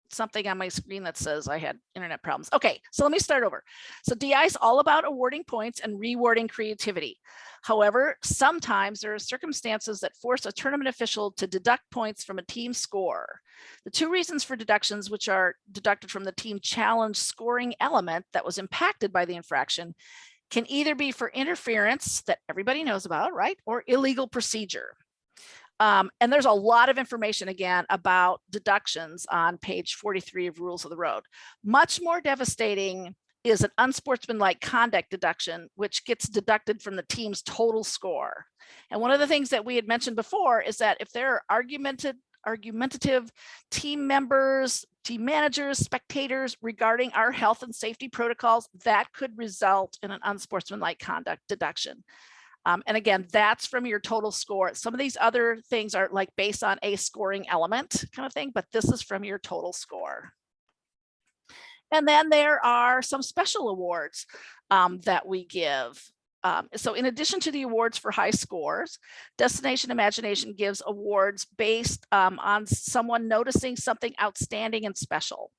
something on my screen that says I had internet problems. Okay, so let me start over. So DI is all about awarding points and rewarding creativity. However, sometimes there are circumstances that force a tournament official to deduct points from a team score. The two reasons for deductions, which are deducted from the team challenge scoring element that was impacted by the infraction, can either be for interference that everybody knows about, right? Or illegal procedure. And there's a lot of information again about deductions on page 43 of Rules of the Road. Much more devastating is an unsportsmanlike conduct deduction, which gets deducted from the team's total score. And one of the things that we had mentioned before is that if there are argumentative team members, team managers, spectators regarding our health and safety protocols, that could result in an unsportsmanlike conduct deduction. And again, that's from your total score. Some of these other things are like based on a scoring element kind of thing, but this is from your total score. And then there are some special awards that we give. So in addition to the awards for high scores, Destination Imagination gives awards based on someone noticing something outstanding and special.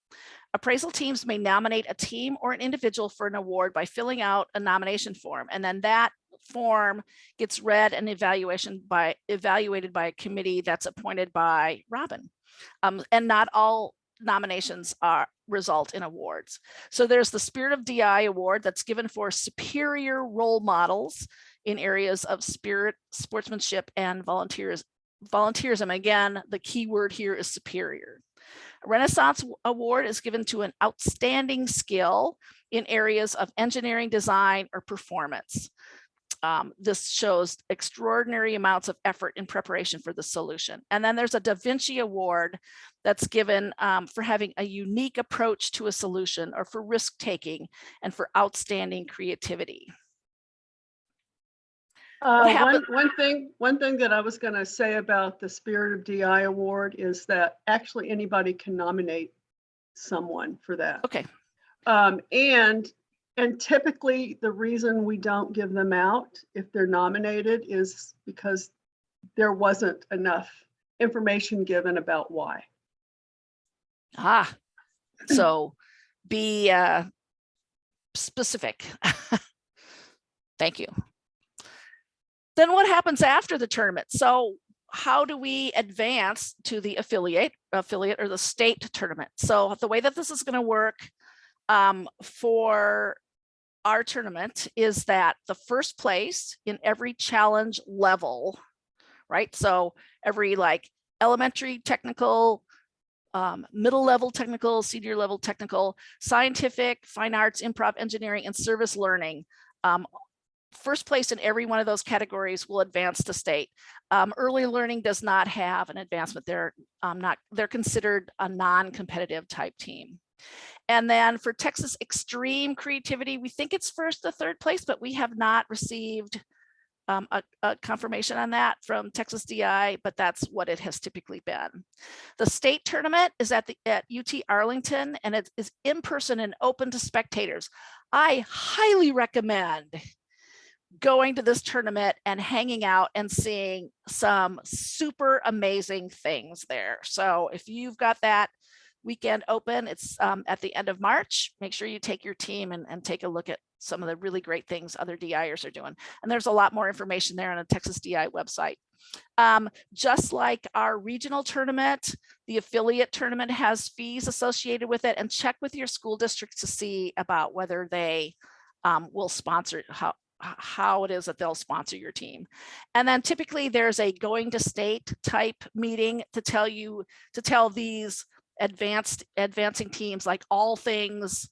Appraisal teams may nominate a team or an individual for an award by filling out a nomination form, and then that form gets read and evaluated by a committee that's appointed by Robin. And not all nominations result in awards. So there's the Spirit of DI award that's given for superior role models in areas of spirit, sportsmanship, and volunteerism. Again, the key word here is superior. A Renaissance award is given to an outstanding skill in areas of engineering, design, or performance. This shows extraordinary amounts of effort in preparation for the solution. And then there's a Da Vinci Award that's given for having a unique approach to a solution, or for risk taking, and for outstanding creativity. One thing that I was going to say about the Spirit of DI award is that actually anybody can nominate someone for that. Okay. And typically the reason we don't give them out if they're nominated is because there wasn't enough information given about why. So be specific. Thank you. Then what happens after the tournament? So how do we advance to the affiliate or the state tournament? So the way that this is going to work for our tournament is that the first place in every challenge level, right? So every like elementary technical, middle level technical, senior level technical, scientific, fine arts, improv, engineering, and service learning. first place in every one of those categories will advance to state. Early learning does not have an advancement. They're considered a non-competitive type team. And then for Texas Extreme Creativity, we think it's first to third place, but we have not received a confirmation on that from Texas DI, but that's what it has typically been. The state tournament is at UT Arlington, and it is in person and open to spectators. I highly recommend going to this tournament and hanging out and seeing some super amazing things there. So if you've got that weekend open, it's at the end of March. Make sure you take your team and take a look at some of the really great things other DIers are doing. And there's a lot more information there on the Texas DI website. Just like our regional tournament, the affiliate tournament has fees associated with it, and check with your school district to see about whether they will sponsor, how it is that they'll sponsor your team. And then typically there's a going to state type meeting to tell these advancing teams like all things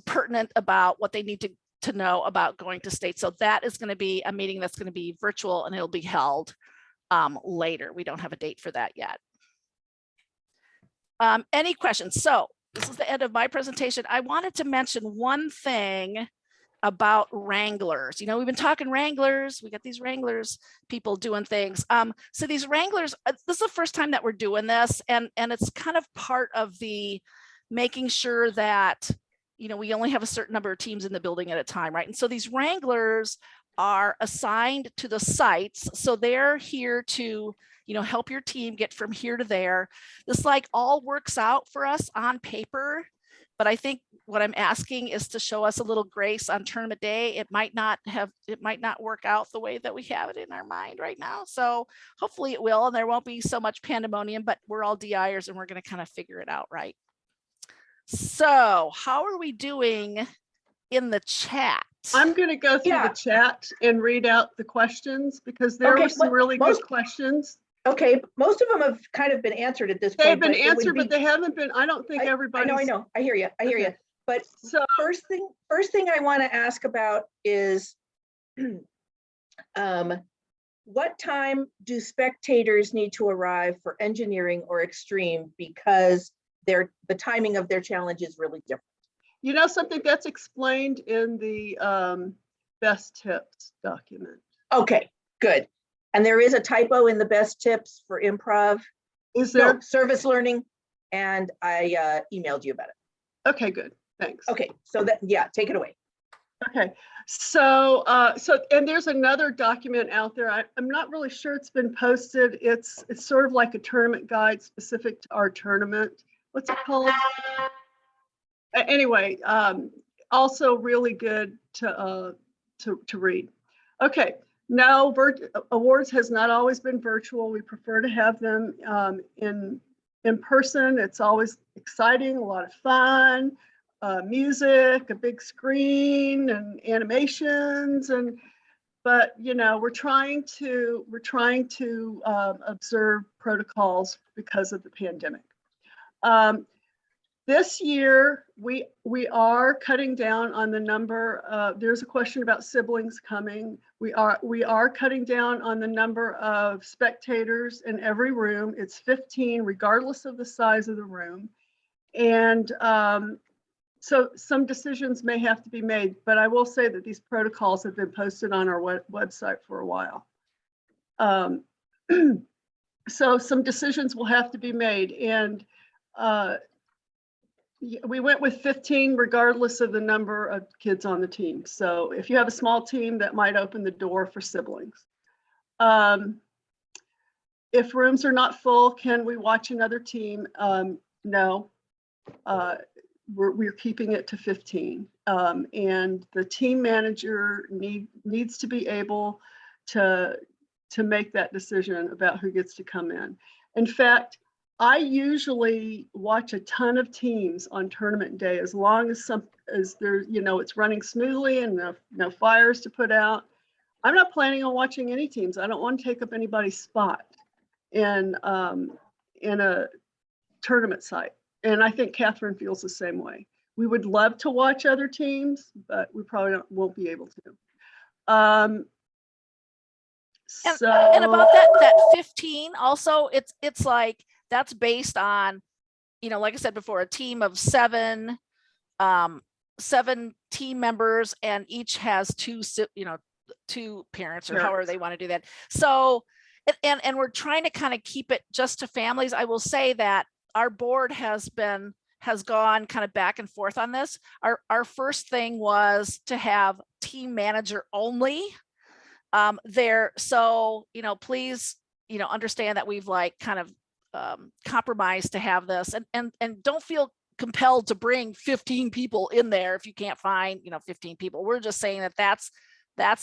pertinent about what they need to know about going to state. So that is going to be a meeting that's going to be virtual, and it'll be held later. We don't have a date for that yet. Any questions? So this is the end of my presentation. I wanted to mention one thing about Wranglers. You know, we've been talking Wranglers. We got these Wranglers people doing things. So these Wranglers, this is the first time that we're doing this, and it's kind of part of the making sure that, you know, we only have a certain number of teams in the building at a time, right? And so these Wranglers are assigned to the sites. So they're here to, you know, help your team get from here to there. This like all works out for us on paper, but I think what I'm asking is to show us a little grace on tournament day. It might not work out the way that we have it in our mind right now. So hopefully it will, and there won't be so much pandemonium, but we're all DIers and we're going to kind of figure it out, right? So how are we doing in the chat? I'm going to go through Yeah. the chat and read out the questions because there Okay, were some really good most- questions. Okay, most of them have kind of been answered at this point. They've been but it would answered, be- but they haven't been, I don't think I everybody's. know. I hear you. You. Okay. But So, first thing I want to ask about is what time do spectators need to arrive for engineering or extreme, because the timing of their challenge is really different? you know, something that's explained in the best tips document. Okay, good. And there is a typo in the best tips for improv, Is there? no, service learning, and I emailed you about it. Okay, good. Thanks. Okay, so that, yeah, take it away. Okay, so and there's another document out there. I'm not really sure it's been posted. It's sort of like a tournament guide specific to our tournament. What's it called? Anyway, also really good to read. Okay, no, awards has not always been virtual. We prefer to have them in person. It's always exciting, a lot of fun. Music, a big screen, and animations, but you know, we're trying to observe protocols because of the pandemic. This year we are cutting down on the number. There's a question about siblings coming. We are cutting down on the number of spectators in every room. It's 15, regardless of the size of the room, and so some decisions may have to be made, but I will say that these protocols have been posted on our website for a while. So some decisions will have to be made, and we went with 15 regardless of the number of kids on the team. So if you have a small team, that might open the door for siblings. If rooms are not full, can we watch another team? No. We're keeping it to 15, and the team manager needs to be able to make that decision about who gets to come in. In fact, I usually watch a ton of teams on tournament day, as long as there's, you know, it's running smoothly and no fires to put out. I'm not planning on watching any teams. I don't want to take up anybody's spot in a tournament site. And I think Catherine feels the same way. We would love to watch other teams, but we probably won't be able to. Um, And, so, and about that 15 also, it's like, that's based on, you know, like I said before, a team of 7 team members, and each has 2 parents, or however Parents. they want to do that. So, and we're trying to kind of keep it just to families. I will say that our board has gone kind of back and forth on this. Our first thing was to have team manager only there. So, you know, please, you know, understand that we've like kind of compromised to have this, and don't feel compelled to bring 15 people in there if you can't find, you know, 15 people. We're just saying that that's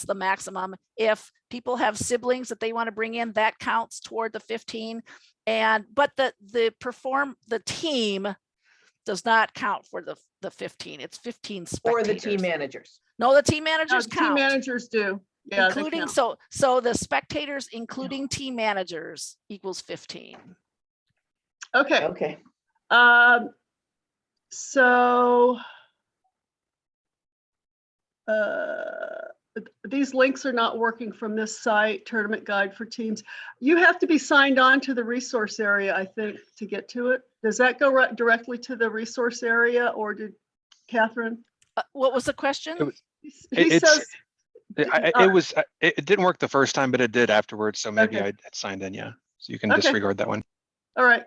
the maximum. If people have siblings that they want to bring in, that counts toward the 15. But the team does not count for the 15. It's 15 Or spectators. the team managers. No, the team no, managers the count. team managers do. Yeah, they Including, count. so the spectators, including team managers, equals 15. Okay. Okay. So these links are not working from this site, Tournament Guide for Teams. You have to be signed on to the resource area, I think, to get to it. Does that go right directly to the resource area, or did Catherine? What was the question? He It's- says, It didn't work the first time, but it did afterwards. So maybe Okay. I signed in. Yeah. So you can Okay. disregard that one. all right.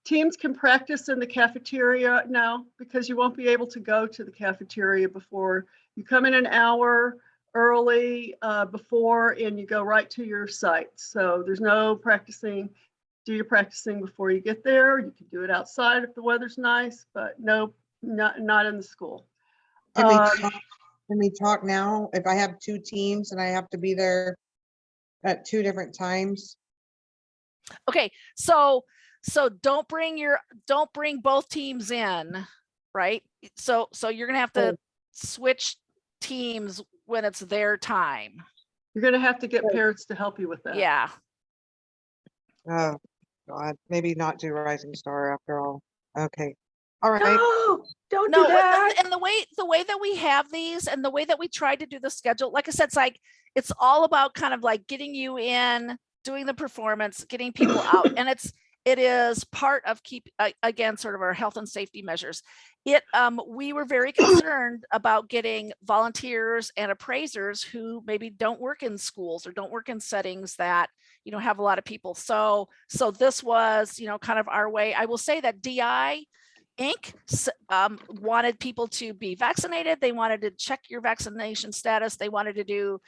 Teams can practice in the cafeteria now, because you won't be able to go to the cafeteria before. You come in an hour early before, and you go right to your site. So there's no practicing. Do your practicing before you get there. You can do it outside if the weather's nice, but no, not in the school. Can Um, we talk now? If I have 2 teams and I have to be there at 2 different times? Okay, so don't bring both teams in, right? So you're gonna have to Oh. switch teams when it's their time. You're gonna have to get Right. parents to help you with that. Yeah. Oh, God, maybe not do Rising Star after all. Okay. All right. No, don't No, do that. and the way that we have these, and the way that we tried to do the schedule, like I said, it's like, it's all about kind of like getting you in, doing the performance, getting people out, and it is part of again, sort of our health and safety measures. We were very concerned about getting volunteers and appraisers who maybe don't work in schools or don't work in settings that, you know, have a lot of people. So this was, you know, kind of our way. I will say that DI Inc. Wanted people to be vaccinated. They wanted to check your vaccination status. They wanted to do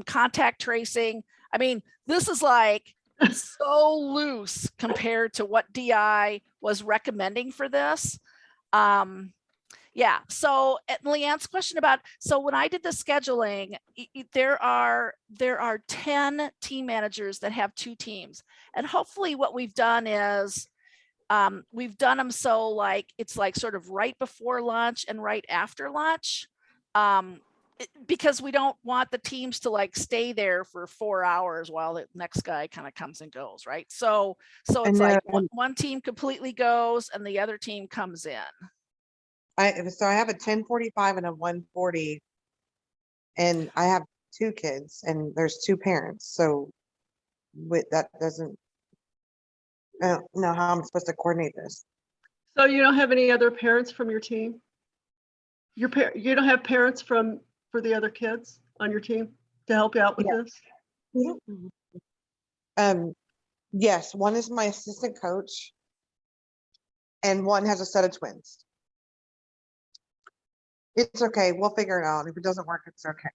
contact tracing. I mean, this is like so loose compared to what DI was recommending for this. Yeah. So Leanne's question about, so when I did the scheduling, there are 10 team managers that have 2 teams. And hopefully what we've done is, we've done them so like it's like sort of right before lunch and right after lunch, because we don't want the teams to like stay there for 4 hours while the next guy kind of comes and goes, right? So it's And, like one team completely goes and the other team comes in. So I have a 10:45 and a 1:40, and I have 2 kids, and there's 2 parents. So that doesn't. I don't know how I'm supposed to coordinate this. So you don't have any other parents from your team? You don't have parents for the other kids on your team to help you out with Yeah. this? Yes, one is my assistant coach, and one has a set of twins. It's okay. We'll figure it out. If it doesn't work, it's okay.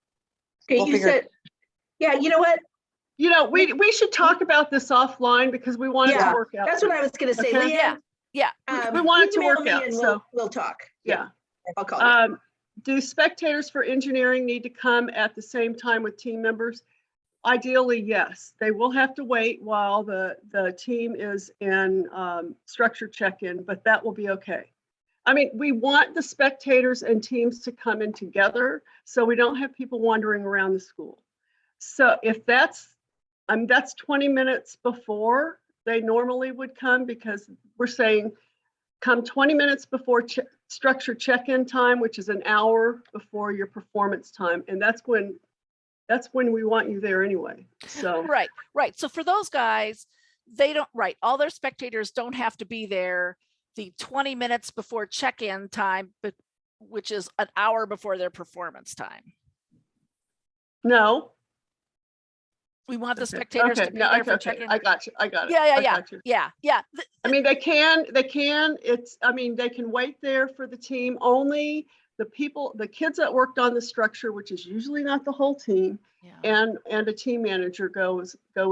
Okay, We'll you figure said, yeah, you know what? You know, we should talk about this offline, because we want it to Yeah, work out. That's what I was gonna say. Okay. Leanne, Yeah. We want it to email work me out, and so. we'll talk. Yeah. I'll call you. Do spectators for engineering need to come at the same time with team members? Ideally, yes. They will have to wait while the team is in structured check-in, but that will be okay. I mean, we want the spectators and teams to come in together, so we don't have people wandering around the school. So if that's 20 minutes before they normally would come, because we're saying come 20 minutes before structure check-in time, which is an hour before your performance time. And that's when we want you there anyway. So, Right, right. So for those guys, they don't, right, all their spectators don't have to be there the 20 minutes before check-in time, but which is an hour before their performance time. no. We want the Okay, spectators to be no, there for okay, check-in. I got you. I got it. Yeah, I yeah, yeah, got you. yeah, yeah. I mean, they can, they can wait there for the team. Only the kids that worked on the structure, which is usually not the whole team, Yeah. and a team manager go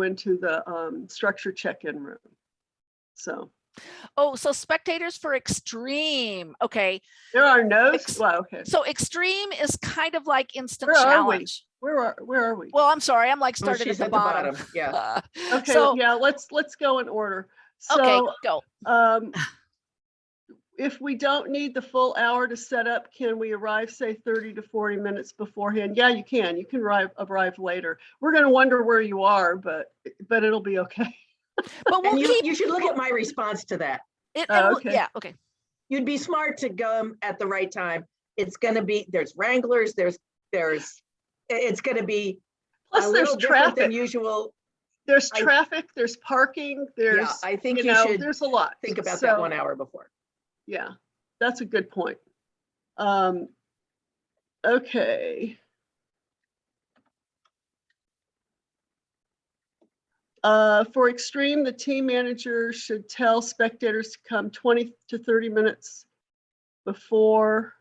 into the structure check-in room. So Oh, so spectators for extreme. Okay. there are no, Ex- well, okay. So extreme is kind of like instant Where are we? challenge. Where are we? Well, I'm sorry. I'm like Oh, started at she's the at the bottom. bottom, yeah. Okay, So, yeah, let's go in order. okay, So, go. if we don't need the full hour to set up, can we arrive, say, 30 to 40 minutes beforehand? Yeah, you can. You can arrive later. We're going to wonder where you are, but it'll be okay. But we'll And keep you should look at my response to that. it. Oh, And we'll- okay. Yeah, okay. You'd be smart to go at the right time. It's gonna be, there's wranglers, it's gonna be a Plus, there's little different than traffic. usual. There's I- traffic, there's parking, Yeah, there's, I think you you know, should there's a lot. think about that So, 1 hour before. Yeah, that's a good point. Okay. For extreme, the team manager should tell spectators to come 20 to 30 minutes before.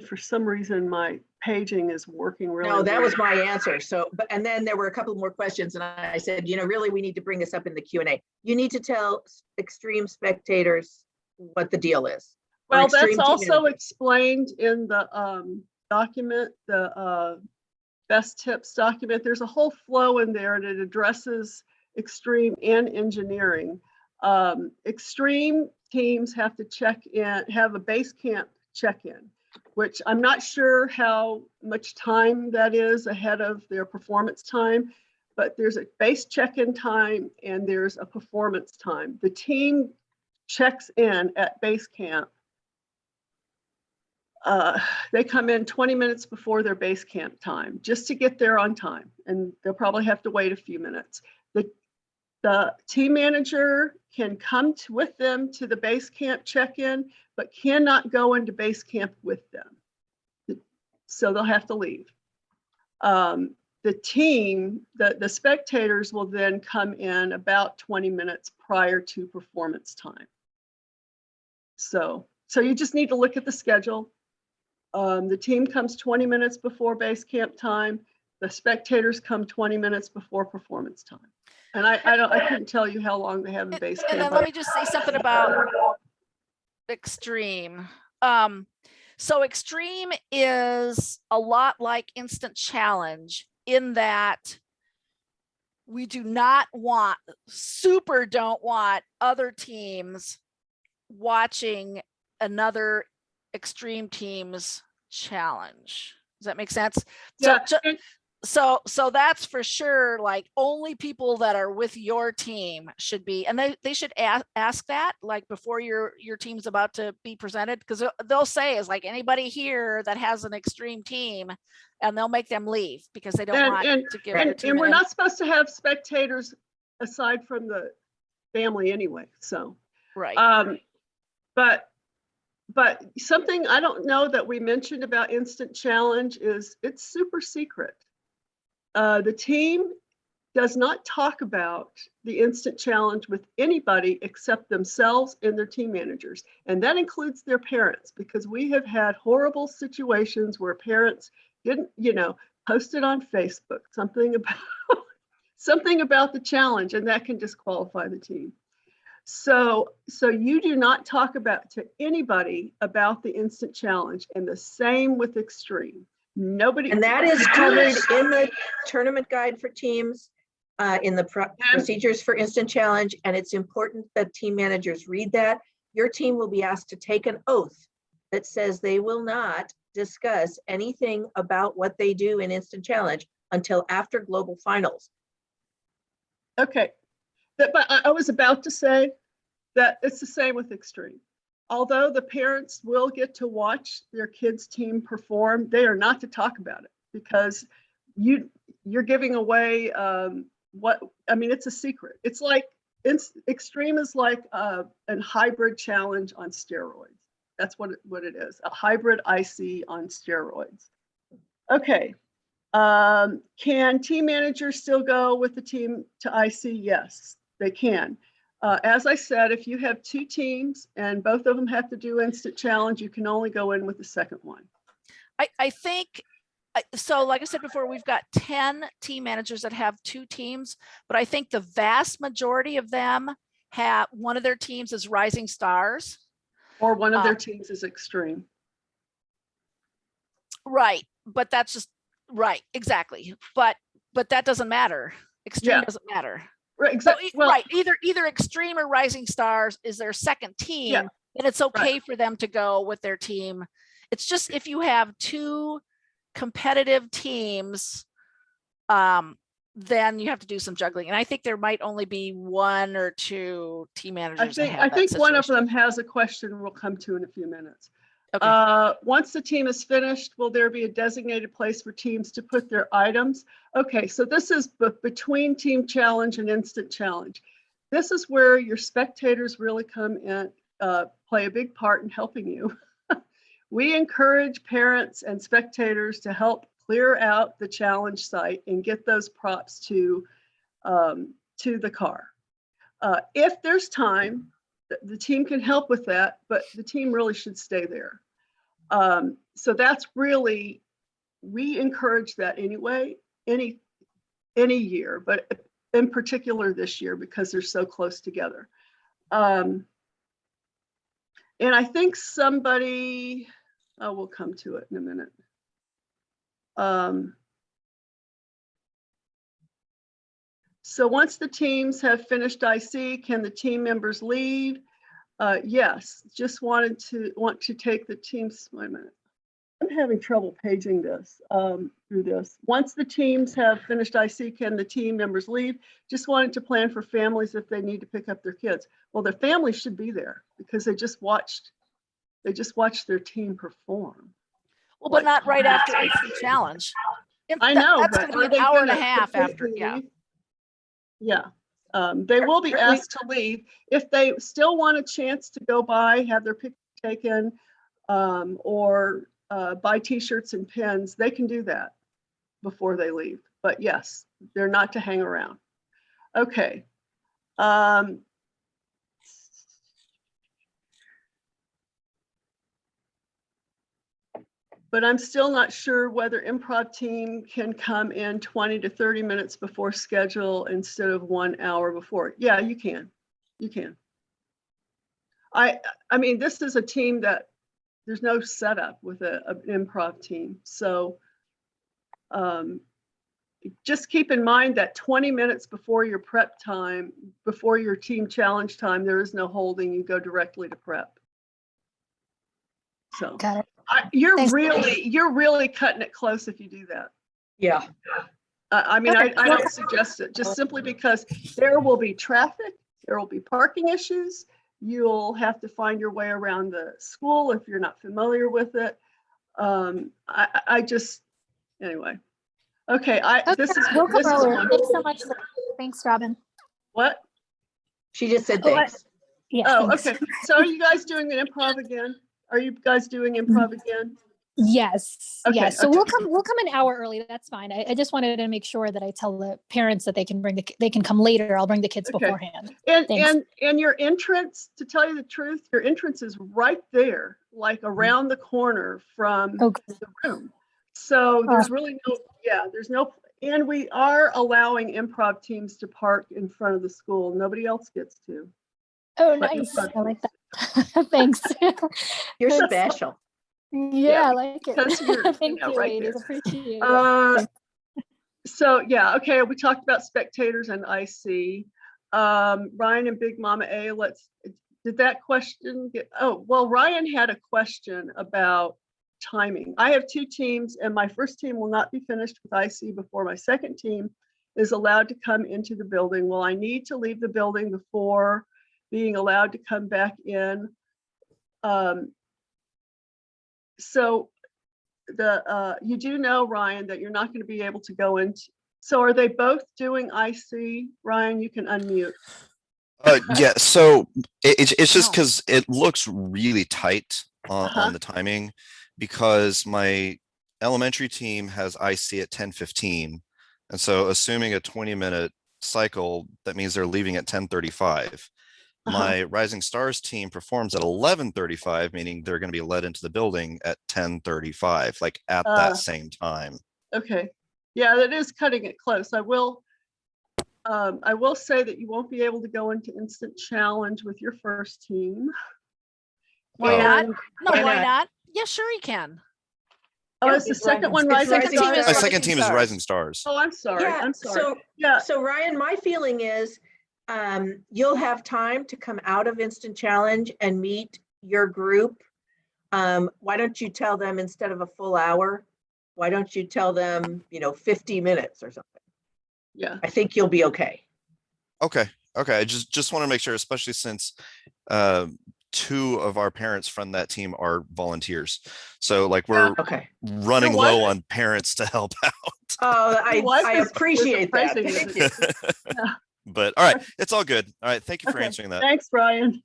For some reason, my paging is working really No, that weird. was my answer. So, and then there were a couple more questions and I said, really, we need to bring this up in the Q&A. You need to tell extreme spectators what the deal is. or Well, extreme that's team also managers. explained in the document, the best tips document. There's a whole flow in there and it addresses extreme and engineering. Extreme teams have to check in, have a base camp check-in, which I'm not sure how much time that is ahead of their performance time, but there's a base check-in time and there's a performance time. The team checks in at base camp. They come in 20 minutes before their base camp time just to get there on time, and they'll probably have to wait a few minutes. The team manager can come with them to the base camp check-in, but cannot go into base camp with them. So they'll have to leave. The team, the spectators will then come in about 20 minutes prior to performance time. So you just need to look at the schedule. The team comes 20 minutes before base camp time. The spectators come 20 minutes before performance time. And I couldn't tell you how long they have in base And camp. then let me just say something about extreme. So extreme is a lot like instant challenge in that we do not want, don't want other teams watching another extreme team's challenge. Does that make sense? Yeah, So that's for sure, like only people that are with your team should be, and they should ask that like before your team's about to be presented, because they'll say is like anybody here that has an extreme team, and they'll make them leave because they don't want to give their team and we're an not supposed to have spectators aside from the family anyway, so. right. But something I don't know that we mentioned about instant challenge is it's super secret. The team does not talk about the instant challenge with anybody except themselves and their team managers. And that includes their parents, because we have had horrible situations where parents didn't, posted on Facebook something about the challenge, and that can disqualify the team. So you do not talk to anybody about the instant challenge, and the same with extreme. Nobody. And that is covered in the tournament guide for teams, in the procedures for instant challenge. And it's important that team managers read that. Your team will be asked to take an oath that says they will not discuss anything about what they do in instant challenge until after global finals. Okay, but I was about to say that it's the same with Extreme. Although the parents will get to watch their kids' team perform, they are not to talk about it because you're giving away it's a secret. It's like Extreme is like a hybrid challenge on steroids. That's what it is, a hybrid IC on steroids. Okay. Can team managers still go with the team to IC? Yes, they can. As I said, if you have 2 teams and both of them have to do instant challenge, you can only go in with the second one. I think, so like I said before, we've got 10 team managers that have 2 teams, but I think the vast majority of them have, one of their teams is Rising Stars. Or one of their teams is Extreme. Right, but that's just, right, exactly. But that doesn't matter. Extreme Yeah. doesn't matter. Right, So, exactly. Well, right, either Extreme or Rising Stars is their second team, Yeah. and it's okay for them to go with their team. It's just if you have 2 competitive teams, then you have to do some juggling. And I think there might only be 1 or 2 team managers. I think one of them has a question we'll come to in a few minutes. Okay. Once the team is finished, will there be a designated place for teams to put their items? Okay, so this is between team challenge and instant challenge. This is where your spectators really come in, play a big part in helping you. We encourage parents and spectators to help clear out the challenge site and get those props to the car. If there's time, the team can help with that, but the team really should stay there. So that's really, we encourage that anyway, any year, but in particular this year because they're so close together. And I think somebody, we'll come to it in a minute. So once the teams have finished IC, can the team members leave? Yes, just want to take the teams, wait a minute. I'm having trouble paging this through this. Once the teams have finished IC, can the team members leave? Just wanted to plan for families if they need to pick up their kids. Well, their families should be there because they just watched their team perform. Well, but not right after instant challenge. I know, That's but going to be an hour and a half after. Yeah. Yeah. They will be asked to leave. If they still want a chance to go by, have their picture taken, or buy t-shirts and pins, they can do that before they leave. But yes, they're not to hang around. Okay. But I'm still not sure whether improv team can come in 20 to 30 minutes before schedule instead of 1 hour before. Yeah, you can. You can. I mean, this is a team that there's no setup with an improv team. So just keep in mind that 20 minutes before your prep time, before your team challenge time, there is no holding. You go directly to prep. So. Got it. You're Thanks. really cutting it close if you do that. Yeah. I mean, Okay. I don't suggest it, just simply because there will be traffic, there will be parking issues. You'll have to find your way around the school if you're not familiar with it. I just, anyway. Okay, this is We'll come over. one. Thanks so much. Thanks, Robin. What? She just said Oh, thanks. Yeah, Oh, thanks. okay. So are you guys doing an improv again? Are you guys doing improv again? Yes. Okay, Yes. So okay. we'll come an hour early. That's fine. I just wanted to make sure that I tell the parents that they can come later. I'll bring the kids Okay. beforehand. And Thanks. your entrance, to tell you the truth, your entrance is right there, like around the corner from Okay. the room. So there's really there's no, and we are allowing improv teams to park in front of the school. Nobody else gets to. Oh, But nice. improv I like that. Thanks. You're That's- special. Yeah, I like because you're, it. Thank you, right ladies. there. Appreciate it. So yeah, okay, we talked about spectators and IC. Ryan and Big Mama A, did that question get, oh, well, Ryan had a question about timing. I have 2 teams and my first team will not be finished with IC before my second team is allowed to come into the building. Will I need to leave the building before being allowed to come back in. So you do know, Ryan, that you're not going to be able to go into, so are they both doing IC? Ryan, you can unmute. Yeah, so it's just No. because it looks really tight Uh-huh. on the timing, because my elementary team has IC at 10:15. And so assuming a 20-minute cycle, that means they're leaving at 10:35. Uh-huh. My Rising Stars team performs at 11:35, meaning they're going to be led into the building at 10:35, like at that same time. Okay, yeah, that is cutting it close. I will say that you won't be able to go into instant challenge with your first team. Why Oh. not? And- No, Why why not? not? Yeah, sure he can. Oh, Yeah, is the it's second Rising- one it's Rising Second team Stars? is My Rising second team is Stars. Rising Stars. Oh, I'm sorry, Yeah, I'm sorry. Yeah, So Ryan, my feeling is, you'll have time to come out of Instant Challenge and meet your group. Why don't you tell them, instead of a full hour, why don't you tell them, 50 minutes or something? yeah. I think you'll be okay. Okay, I just want to make sure, especially since two of our parents from that team are volunteers. So like we're Okay. running Your low wife- on parents to help out. Oh, Your wife I is appreciate that. appraising Thank it. you. Yeah. But all right, it's all good. All right, thank you for Okay, answering that. Thanks, Brian.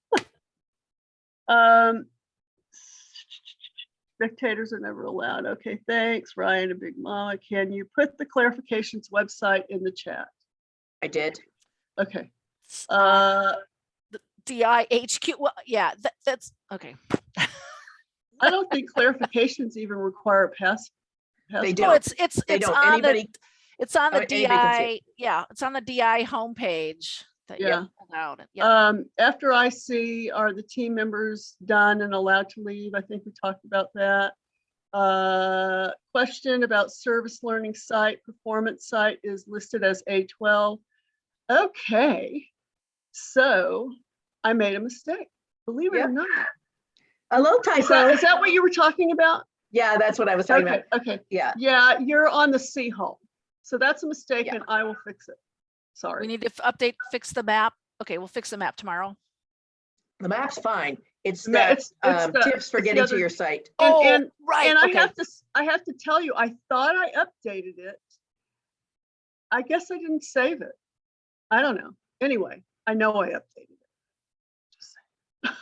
Spectators are never allowed. Okay, thanks, Ryan and Big Mama. Can you put the clarifications website in the chat? I did. Okay. Uh, DIHQ, well, yeah, that's, okay. I don't think clarifications even require a pass. They passport. do. No, it's They it's don't. on the, Anybody, it's on the anybody can see DI, yeah, it's on the DI homepage. that you Yeah. pulled out. Yeah. After IC, are the team members done and allowed to leave? I think we talked about that. Question about service learning site, performance site is listed as A12. Okay, so I made a mistake, believe it or Yep. not. a little Is typo. that what you were talking about? Yeah, that's what I was talking Okay, about. okay. Yeah. Yeah, you're on the C home. So that's a mistake Yeah. and I will fix it. We Sorry. need to update, fix the map. Okay, we'll fix the map tomorrow. The map's fine. It's The ma- that it's the- tips for it's the getting other- to your site. And- Oh, and- right, And I okay. have to tell you, I thought I updated it. I guess I didn't save it. I don't know. Anyway, I know I updated it. Just saying.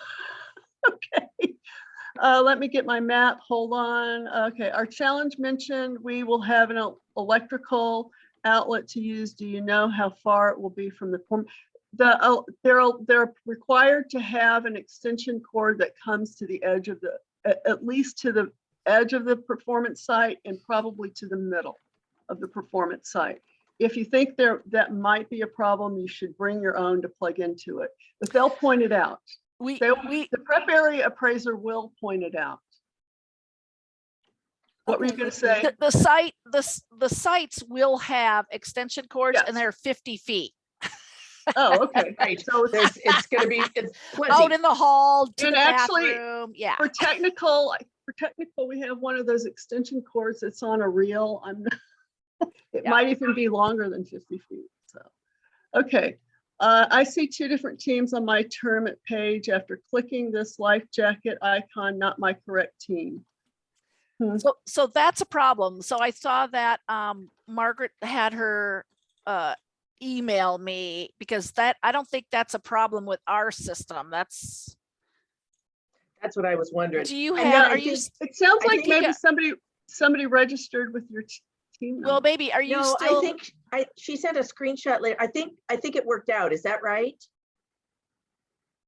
Okay. Let me get my map. Hold on. Okay, our challenge mentioned, we will have an electrical outlet to use. Do you know how far it will be from the form? They're required to have an extension cord that comes to the edge of the, at least to the edge of the performance site and probably to the middle of the performance site. If you think that might be a problem, you should bring your own to plug into it, but they'll point it out. We The prep area appraiser will point it out. What were you Okay. gonna say? the sites will have extension cords Yes. and they're 50 feet Oh, okay. Right. So It's gonna be, it's out plenty. in the hall to And the actually, bathroom. Yeah. for technical, we have one of those extension cords that's on a reel. It Yeah. might even be longer than 50 feet, so. Okay, I see two different teams on my tournament page. After clicking this life jacket icon, not my correct team. So that's a problem. So I saw that Margaret had her email me because I don't think that's a problem with our system. That's, That's what I was wondering. do you And have, then I are you, think- It sounds I like think- maybe somebody registered with your team. well, number. baby, are you No, still? I think, she sent a screenshot later. I think it worked out. Is that right?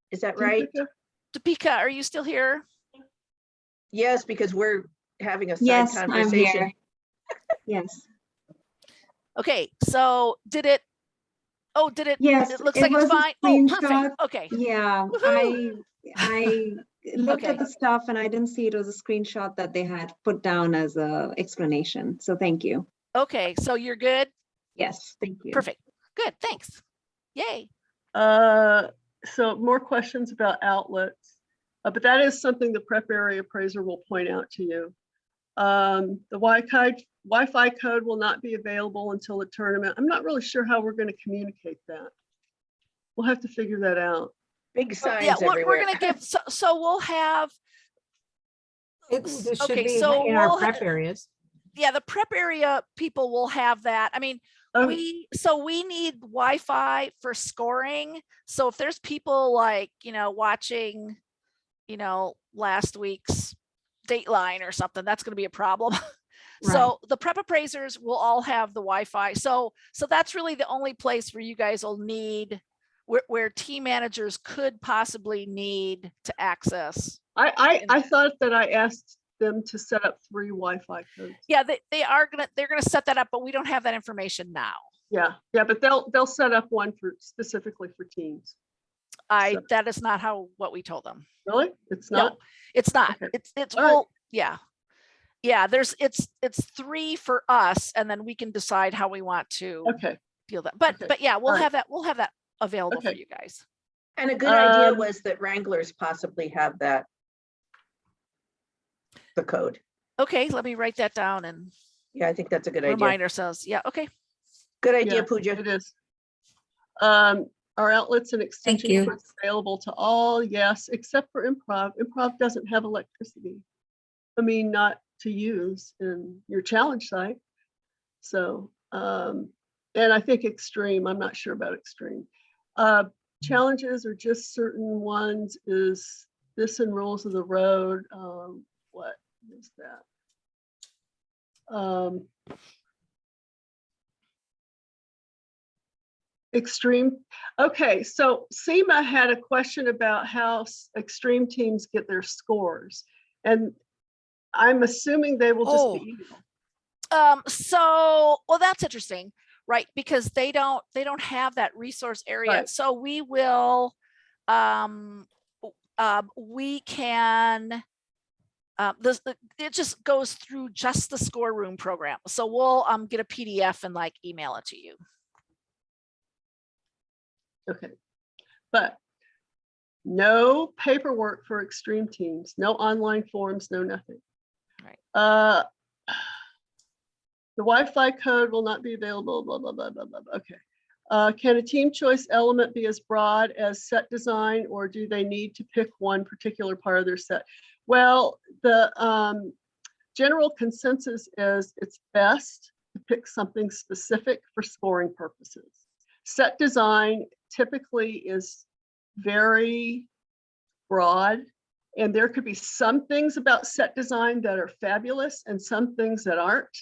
Is that right? Topeka, are you still here? Yes, because we're having a side Yes, I'm conversation. here. Yes, Okay, so did it? yes. It looks like it's was a fine. Oh, perfect. screenshot. Okay. Yeah, Woohoo. I looked Okay. at the stuff and I didn't see it was a screenshot that they had put down as a explanation. So thank you. Okay, so you're good? Yes, thank you. Perfect. Good, thanks. Yay. So more questions about outlets, but that is something the prep area appraiser will point out to you. The Wi-Fi code will not be available until the tournament. I'm not really sure how we're going to communicate that. We'll have to figure that out. Big Yeah, signs we're everywhere. gonna give, so we'll have, This should okay, be so in our we'll, prep areas. yeah, the prep area people will have that. I mean, Oh, we need Wi-Fi for scoring. So if there's people like, watching, last week's Dateline or something, that's gonna be a problem. So the prep appraisers will all have the Wi-Fi. So that's really the only place where you guys will need, where team managers could possibly need to access. I thought that I asked them to set up 3 Wi-Fi codes. Yeah, they're gonna set that up, but we don't have that information now. Yeah, but they'll set up one specifically for teams. So- That is not what we told them. Really? It's No. not? It's not. Okay. It's All right. well, yeah. Yeah, it's 3 for us, and then we can decide how we want to Okay, deal that. But Okay. yeah, we'll All right. have that available for Okay. you guys. And a good idea Um, was that Wranglers possibly have that. The code. Okay, let me write that down and Yeah, I think that's a good idea. remind ourselves. Yeah, okay. Good idea, Yeah, Pooja. it is. Are outlets and extension you. cords available to all? Yes, except for Improv. Improv doesn't have electricity. I mean, not to use in your challenge site. So, and I think Extreme, I'm not sure about Extreme. Challenges are just certain ones, is this and Rules of the Road. What is that? Extreme. Okay, so Seema had a question about how extreme teams get their scores. And I'm assuming they will just be emailed. Well, that's interesting, right? Because they don't have that resource area. Right. So we will, we can, it just goes through just the score room program. So we'll get a PDF and like email it to you. Okay, but no paperwork for extreme teams, no online forms, no nothing. Right. The Wi-Fi code will not be available, blah, blah, blah, blah, blah. Okay. Can a team choice element be as broad as set design, or do they need to pick one particular part of their set? Well, the general consensus is it's best to pick something specific for scoring purposes. Set design typically is very broad, and there could be some things about set design that are fabulous and some things that aren't.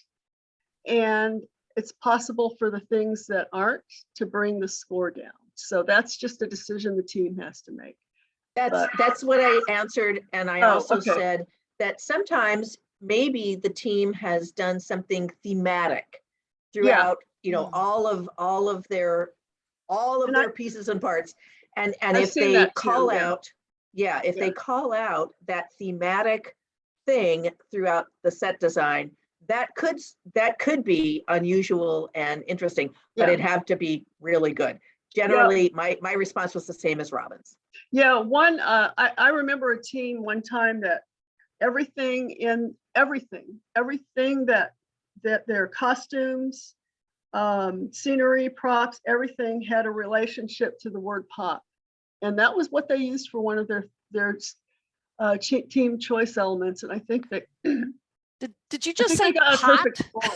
And it's possible for the things that aren't to bring the score down. So that's just a decision the team has to make. That's what I answered. And I Oh, also okay. said that sometimes maybe the team has done something thematic throughout, all of their pieces and parts. And I've if seen they that too, call yeah. out, if Yeah. they call out that thematic thing throughout the set design, that could be unusual and interesting, but Yeah. it'd have to be really good. Generally, my response was the same as Robin's. Yeah, I remember a team one time that everything that their costumes, scenery, props, everything had a relationship to the word pop. And that was what they used for one of their team choice elements. And I think that Did you just I say think they got a pot? perfect score. Did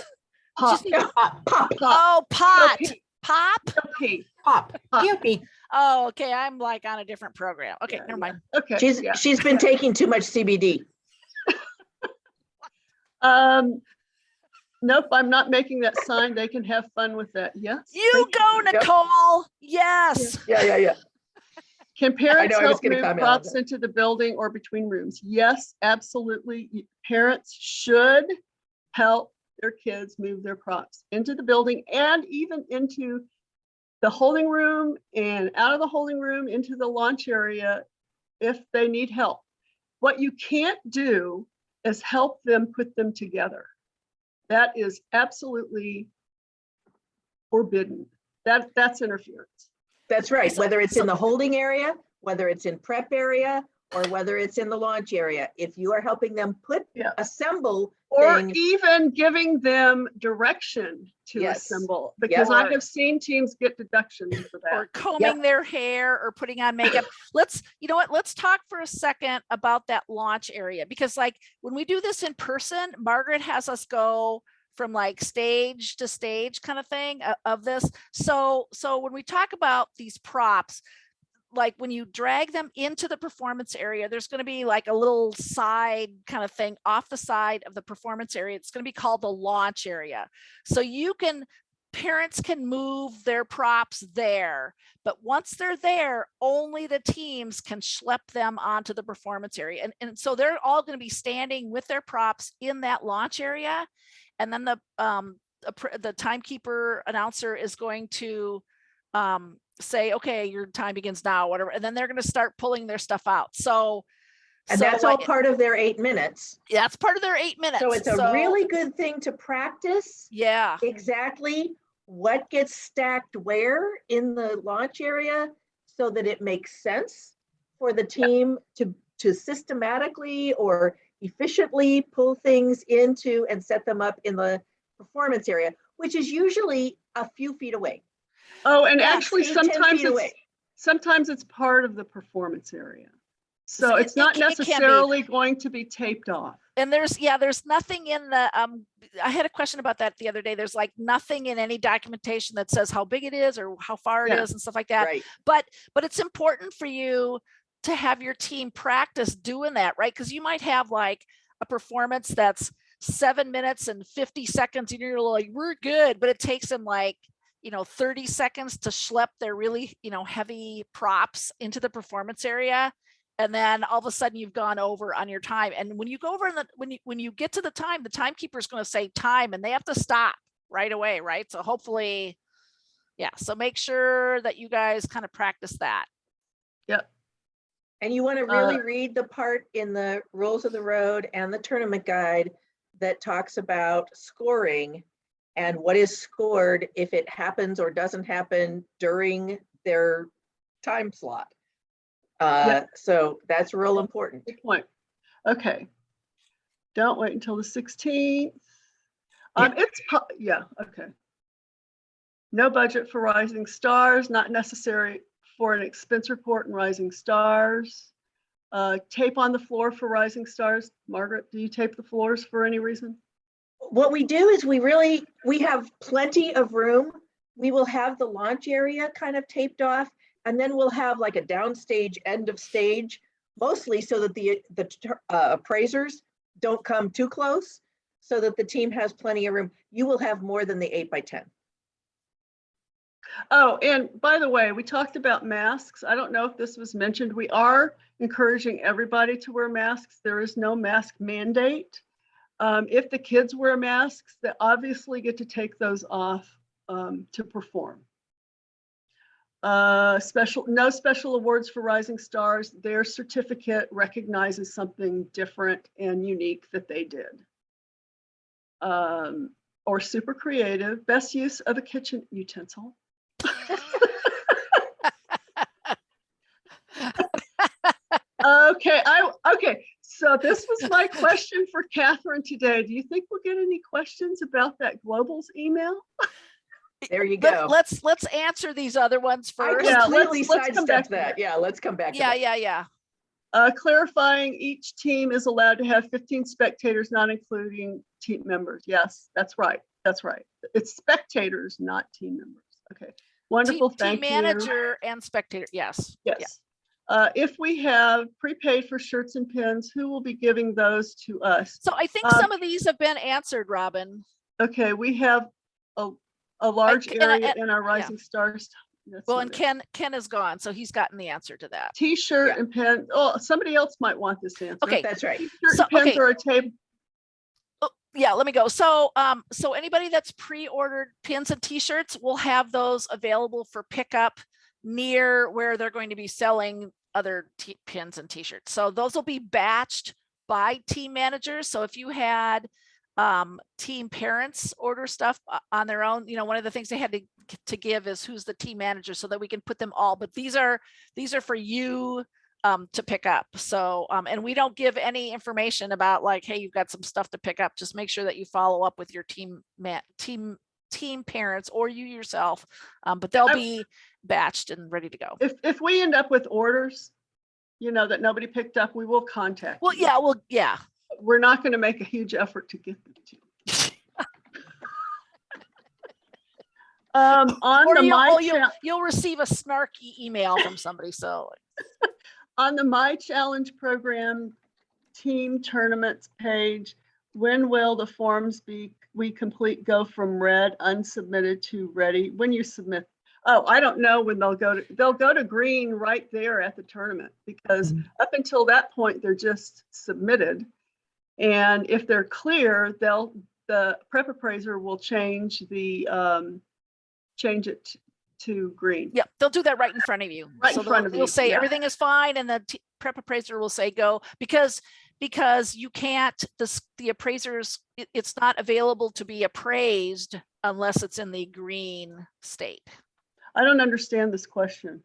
Pop. you say- Pop. Pop. Oh, pot. P. Pop. P. Pop. Pop. P. Oh, okay. I'm like on a different program. Okay, Yeah, never mind. Okay. yeah. She's been taking too much CBD. Nope, I'm not making that sign. They can have fun with that. Yes. You thank go, Yep. Nicole. Yes. Yeah. Can parents I was help gonna move comment on props that. into the building or between rooms? Yes, absolutely. Parents should help their kids move their props into the building and even into the holding room and out of the holding room into the launch area if they need help. What you can't do is help them put them together. That is absolutely forbidden. That's interference. That's right. So- Whether it's in the holding area, whether it's in prep area, or whether it's in the launch area, if you are helping them Yeah. assemble Or things, even giving them direction to Yes. assemble, because I Or- have seen teams get deductions for that. or combing their hair or putting on makeup. You know what, let's talk for a second about that launch area, because like when we do this in person, Margaret has us go from like stage to stage kind of thing of this. So when we talk about these props, like when you drag them into the performance area, there's going to be like a little side kind of thing off the side of the performance area. It's going to be called the launch area. So parents can move their props there, but once they're there, only the teams can schlep them onto the performance area. And so they're all going to be standing with their props in that launch area. And then the timekeeper announcer is going to say, okay, your time begins now, whatever. And then they're going to start pulling their stuff out. and that's all part of their 8 minutes. that's part of their 8 minutes. So it's a really good thing to practice yeah. exactly what gets stacked where in the launch area so that it makes sense for the team to systematically or efficiently pull things into and set them up in the performance area, which is usually a few feet away. Oh, and Yes, actually 8, 10 sometimes feet away. it's part of the performance area. So So it's not it can be. necessarily going to be taped off. And there's nothing in the I had a question about that the other day. There's like nothing in any documentation that says how big it is or how far it Yeah. is and stuff like that. Right. But it's important for you to have your team practice doing that, right? Because you might have like a performance that's 7 minutes and 50 seconds and you're like, we're good, but it takes them like 30 seconds to schlep their really heavy props into the performance area. And then all of a sudden you've gone over on your time. And when you go over when you get to the timekeeper is going to say time and they have to stop right away, right? So hopefully, yeah. So make sure that you guys kind of practice that. Yep. And you want to really read the part in the rules of the road and the tournament guide that talks about scoring and what is scored if it happens or doesn't happen during their time slot. So that's real important. Good point. Okay. Don't wait until the 16th. Okay. No budget for Rising Stars, not necessary for an expense report in Rising Stars. Tape on the floor for Rising Stars. Margaret, do you tape the floors for any reason? What we do is we have plenty of room. We will have the launch area kind of taped off, and then we'll have like a downstage, end of stage, mostly so that the appraisers don't come too close, so that the team has plenty of room. You will have more than the 8 by 10. Oh, and by the way, we talked about masks. I don't know if this was mentioned. We are encouraging everybody to wear masks. There is no mask mandate. If the kids wear masks, they obviously get to take those off to perform. No special awards for Rising Stars. Their certificate recognizes something different and unique that they did. Or super creative, best use of a kitchen utensil. Okay. So this was my question for Catherine today. Do you think we'll get any questions about that Globals email? There you go. Let's answer these other ones I first. Yeah, completely let's come back sidestepped to that. that. Yeah, let's come back to that. Yeah. Clarifying each team is allowed to have 15 spectators, not including team members. Yes, that's right. That's right. It's spectators, not team members. Okay. Wonderful. Thank team you. manager and spectator. Yes. Yes. If we have prepaid for shirts and pins, who will be giving those to us? So I think some of these have been answered, Robin. Okay, we have a large and area in our Rising Stars. Well, and Ken is gone, so he's gotten the answer to that. T-shirt and pen. Oh, somebody else might want this answer. Okay. That's right. T-shirt So, and pens okay. are a table. Yeah, let me go. So anybody that's pre-ordered pins and t-shirts will have those available for pickup near where they're going to be selling other pins and t-shirts. So those will be batched by team managers. So if you had team parents order stuff on their own, one of the things they had to give is who's the team manager so that we can put them all. But these are for you to pick up. So, and we don't give any information about like, hey, you've got some stuff to pick up. Just make sure that you follow up with your team parents or you yourself. But they'll be batched and ready to go. If we end up with orders, you know, that nobody picked up, we will contact Well, you. yeah. We're not going to make a huge effort to get them to you. On Or the you'll receive a snarky email from somebody. So on the My Challenge program team tournaments page, when will the forms we complete go from red unsubmitted to ready? When you submit? Oh, I don't know when they'll go to green right there at the tournament, because up until that point, they're just submitted. And if they're clear, the prep appraiser will change it to green. yeah, they'll do that right in front of you. Right in So front of they'll you, say yeah. everything is fine, and the prep appraiser will say go, because you can't, the appraisers, it's not available to be appraised unless it's in the green state. I don't understand this question.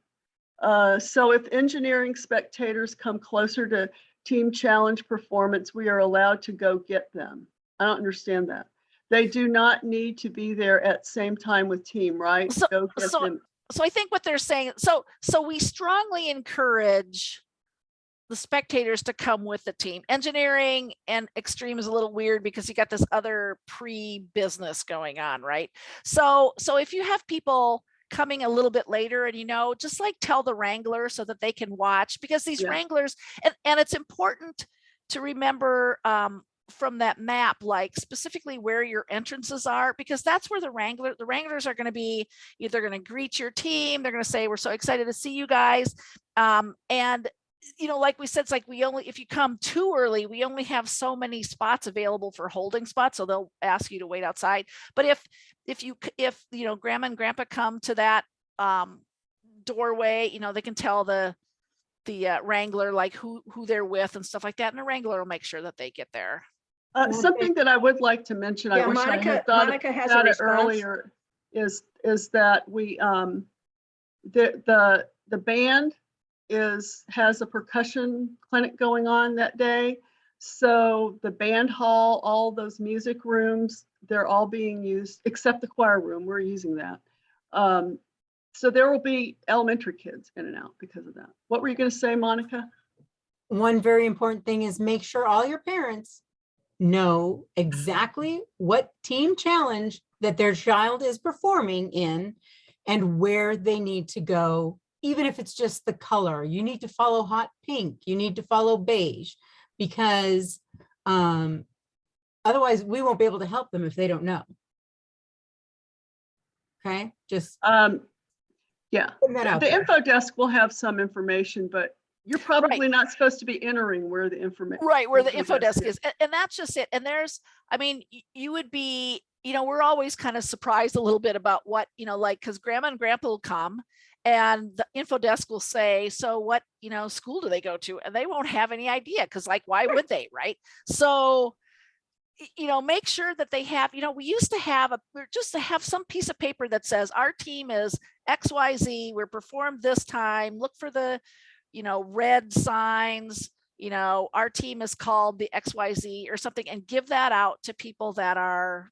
So if engineering spectators come closer to team challenge performance, we are allowed to go get them. I don't understand that. They do not need to be there at same time with team, right? So- Go get so- them. So I think what they're saying, so we strongly encourage the spectators to come with the team. Engineering and extreme is a little weird because you got this other pre-business going on, right? So if you have people coming a little bit later, and just like tell the wrangler so that they can watch, because these Yeah. wranglers, and it's important to remember from that map, like specifically where your entrances are, because that's where the wranglers are going to be. Either going to greet your team, they're going to say, we're so excited to see you guys. And like we said, it's like if you come too early, we only have so many spots available for holding spots. So they'll ask you to wait outside. But if grandma and grandpa come to that doorway, they can tell the wrangler like who they're with and stuff like that. And the wrangler will make sure that they get there. Something that I would like to mention, I Yeah, wish I Monica- had thought Monica has a about it response. earlier, is that we the band has a percussion clinic going on that day. So the band hall, all those music rooms, they're all being used except the choir room. We're using that. So there will be elementary kids in and out because of that. What were you going to say, Monica? One very important thing is make sure all your parents know exactly what team challenge that their child is performing in and where they need to go. Even if it's just the color, you need to follow hot pink, you need to follow beige, because otherwise we won't be able to help them if they don't know. Okay, just Yeah, putting that out the there. info desk will have some information, but you're probably not supposed to be entering where the information. Right, where the info desk is. And that's just it. And you would be, we're always kind of surprised a little bit about what, like, because grandma and grandpa will come and the info desk will say, so what, school do they go to? And they won't have any idea, because like, why would they, right? So, make sure that they have, we used to have some piece of paper that says our team is XYZ, we're performed this time, look for the, red signs, our team is called the XYZ or something, and give that out to people that are,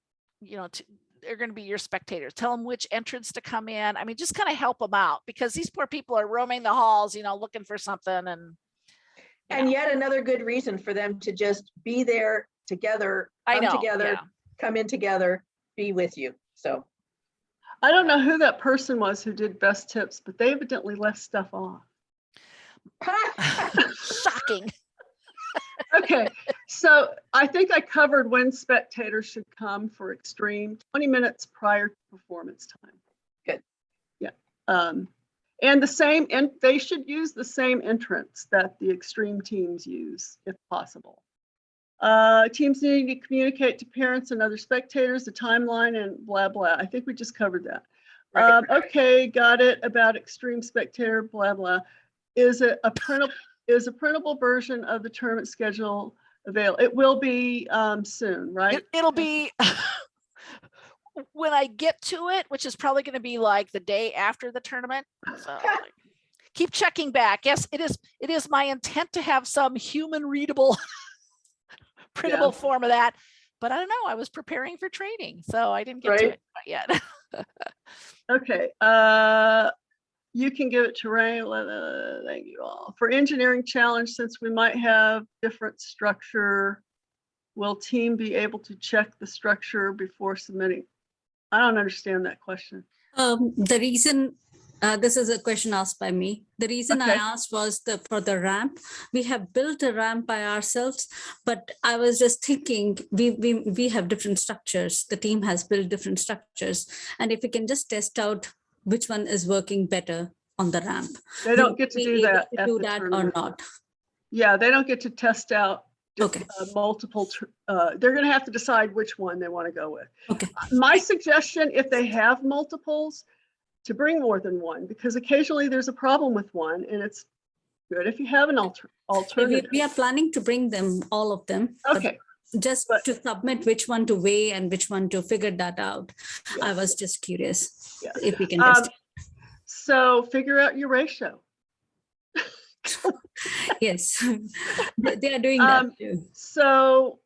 they're going to be your spectators. Tell them which entrance to come in. I mean, just kind of help them out, because these poor people are roaming the halls, looking for something. And yet another good reason for them to just be there together, come in together, be with you. So I don't know who that person was who did best tips, but they evidently left stuff off. Shocking. Okay, so I think I covered when spectators should come for extreme, 20 minutes prior to performance time. Good. Yeah. And they should use the same entrance that the extreme teams use, if possible. Teams need to communicate to parents and other spectators, the timeline, and blah, blah. I think we just covered that. Right. Okay, got it about extreme spectator, blah, blah. Is a printable version of the tournament schedule available? It will be soon, right? It'll be when I get to it, which is probably going to be like the day after the tournament. So keep checking back. Yes, it is my intent to have some human readable printable form of that, but I don't know, I was preparing for training, so I didn't get to Right. it quite yet. Okay, you can give it to Ray. Thank you all. For engineering challenge, since we might have different structure, will team be able to check the structure before submitting? I don't understand that question. The reason, this is a question asked by me. The reason I Okay. asked was for the ramp. We have built a ramp by ourselves, but I was just thinking, we have different structures. The team has built different structures. And if we can just test out which one is working better on the ramp. They don't get to will do we be able that to at do the that or tournament. not? Yeah, they don't get to test out Okay. multiple, they're gonna have to decide which one they want to go with. Okay. My suggestion, if they have multiples, to bring more than one, because occasionally there's a problem with one, and it's good if you have an alternative. We are planning to bring them, all of them. but Okay, Just but- to submit which one to weigh and which one to figure that out. I yes, was just curious yes. if we can test. So figure out your ratio. Yes, they are doing that too. So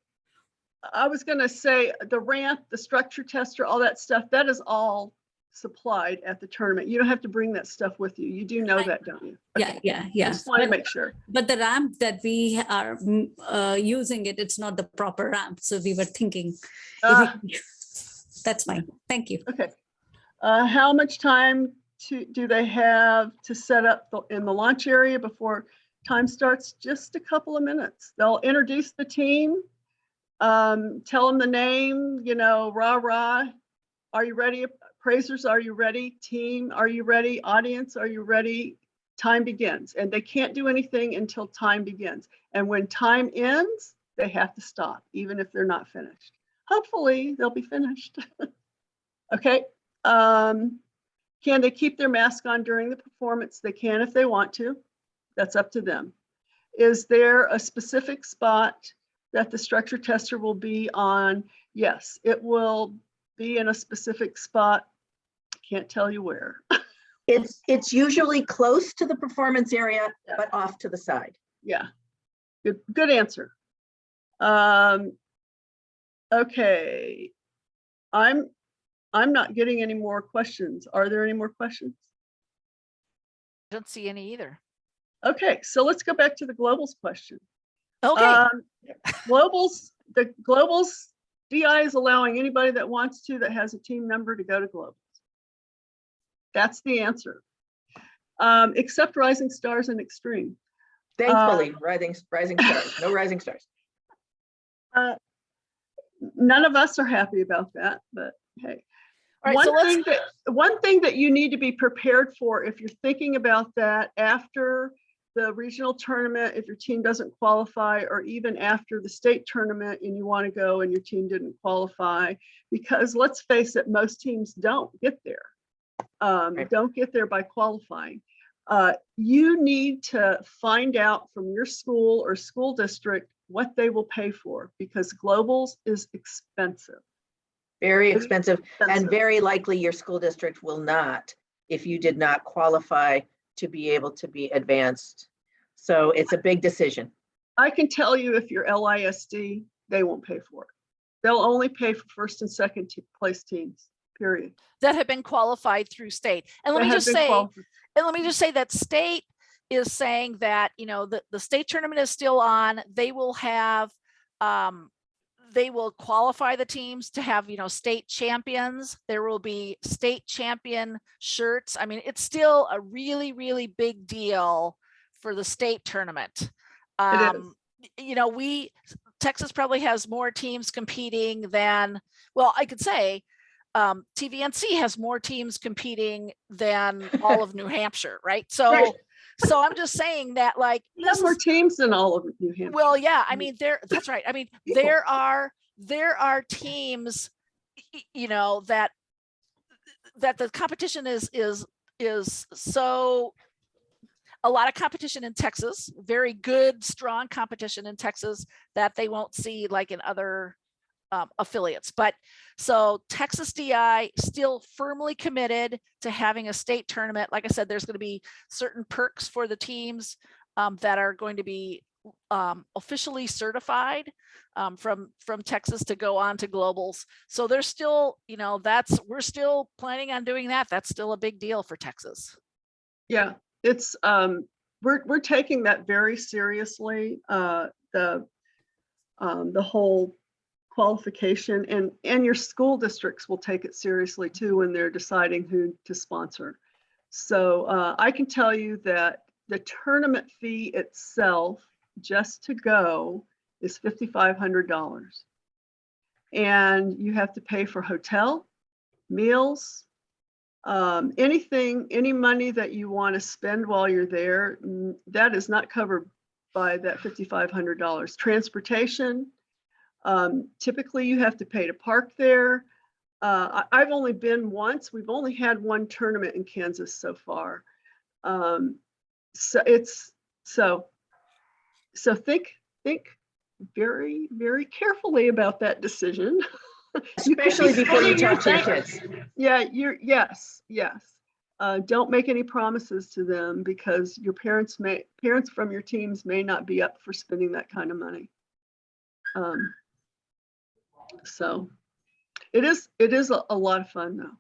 I was gonna say the ramp, the structure tester, all that stuff, that is all supplied at the tournament. You don't have to bring that stuff with you. You do know I- that, don't you? Yeah, Okay. yeah, yeah. Just want to But, make sure. but the ramp that we are using it's not the proper ramp. So we were thinking, if we- that's fine. Thank you. Okay. How much time do they have to set up in the launch area before time starts? Just a couple of minutes. They'll introduce the team, tell them the name, rah, rah. Are you ready? Appraisers, are you ready? Team, are you ready? Audience, are you ready? Time begins. And they can't do anything until time begins. And when time ends, they have to stop, even if they're not finished. Hopefully they'll be finished. Okay. Can they keep their mask on during the performance? They can if they want to. That's up to them. Is there a specific spot that the structure tester will be on? Yes, it will be in a specific spot. Can't tell you where. It's usually close to the performance area, but off to the side. Yeah, good answer. Okay, I'm not getting any more questions. Are there any more questions? I don't see any either. Okay, so let's go back to the globals question. Okay, The globals, DI is allowing anybody that wants to, that has a team number, to go to globals. That's the answer. Except Rising Stars and Extreme. Thankfully, rising stars, no rising stars. None of us are happy about that, but hey. all right, so let's, One thing that you need to be prepared for, if you're thinking about that after the regional tournament, if your team doesn't qualify, or even after the state tournament and you want to go and your team didn't qualify, because let's face it, most teams don't get there. Don't get there by qualifying. You need to find out from your school or school district what they will pay for, because globals is expensive. Very expensive, and Expensive. very likely your school district will not, if you did not qualify to be able to be advanced. So it's a big decision. I can tell you, if you're LISD, they won't pay for it. They'll only pay for first and second place teams, period. that have been qualified through state. And let That me have just been say, qualified. and let me just say that state is saying that, the state tournament is still on. They will have, they will qualify the teams to have, state champions. There will be state champion shirts. I mean, it's still a really, really big deal for the state tournament. Texas probably has more teams competing than, well, I could say, TVNC has more teams competing than all of New Hampshire, right? So, Right. so I'm just saying that, like, We have more teams than all of New Hampshire. well, yeah, I mean, that's right. I mean, there are teams, that the competition is so, a lot of competition in Texas, very good, strong competition in Texas that they won't see like in other affiliates. But so Texas DI still firmly committed to having a state tournament. Like I said, there's going to be certain perks for the teams that are going to be officially certified from Texas to go on to globals. So there's still, you know, we're still planning on doing that. That's still a big deal for Texas. Yeah, it's we're taking that very seriously. The whole qualification, and your school districts will take it seriously too when they're deciding who to sponsor. So I can tell you that the tournament fee itself, just to go, is $5,500. And you have to pay for hotel, meals, any money that you want to spend while you're there, that is not covered by that $5,500. Transportation, typically you have to pay to park there. I've only been once. We've only had one tournament in Kansas so far. So think very, very carefully about that decision. Especially before you talk to your kids. Yeah, yes. Don't make any promises to them, because your parents from your teams may not be up for spending that kind of money. So it is a lot of fun though.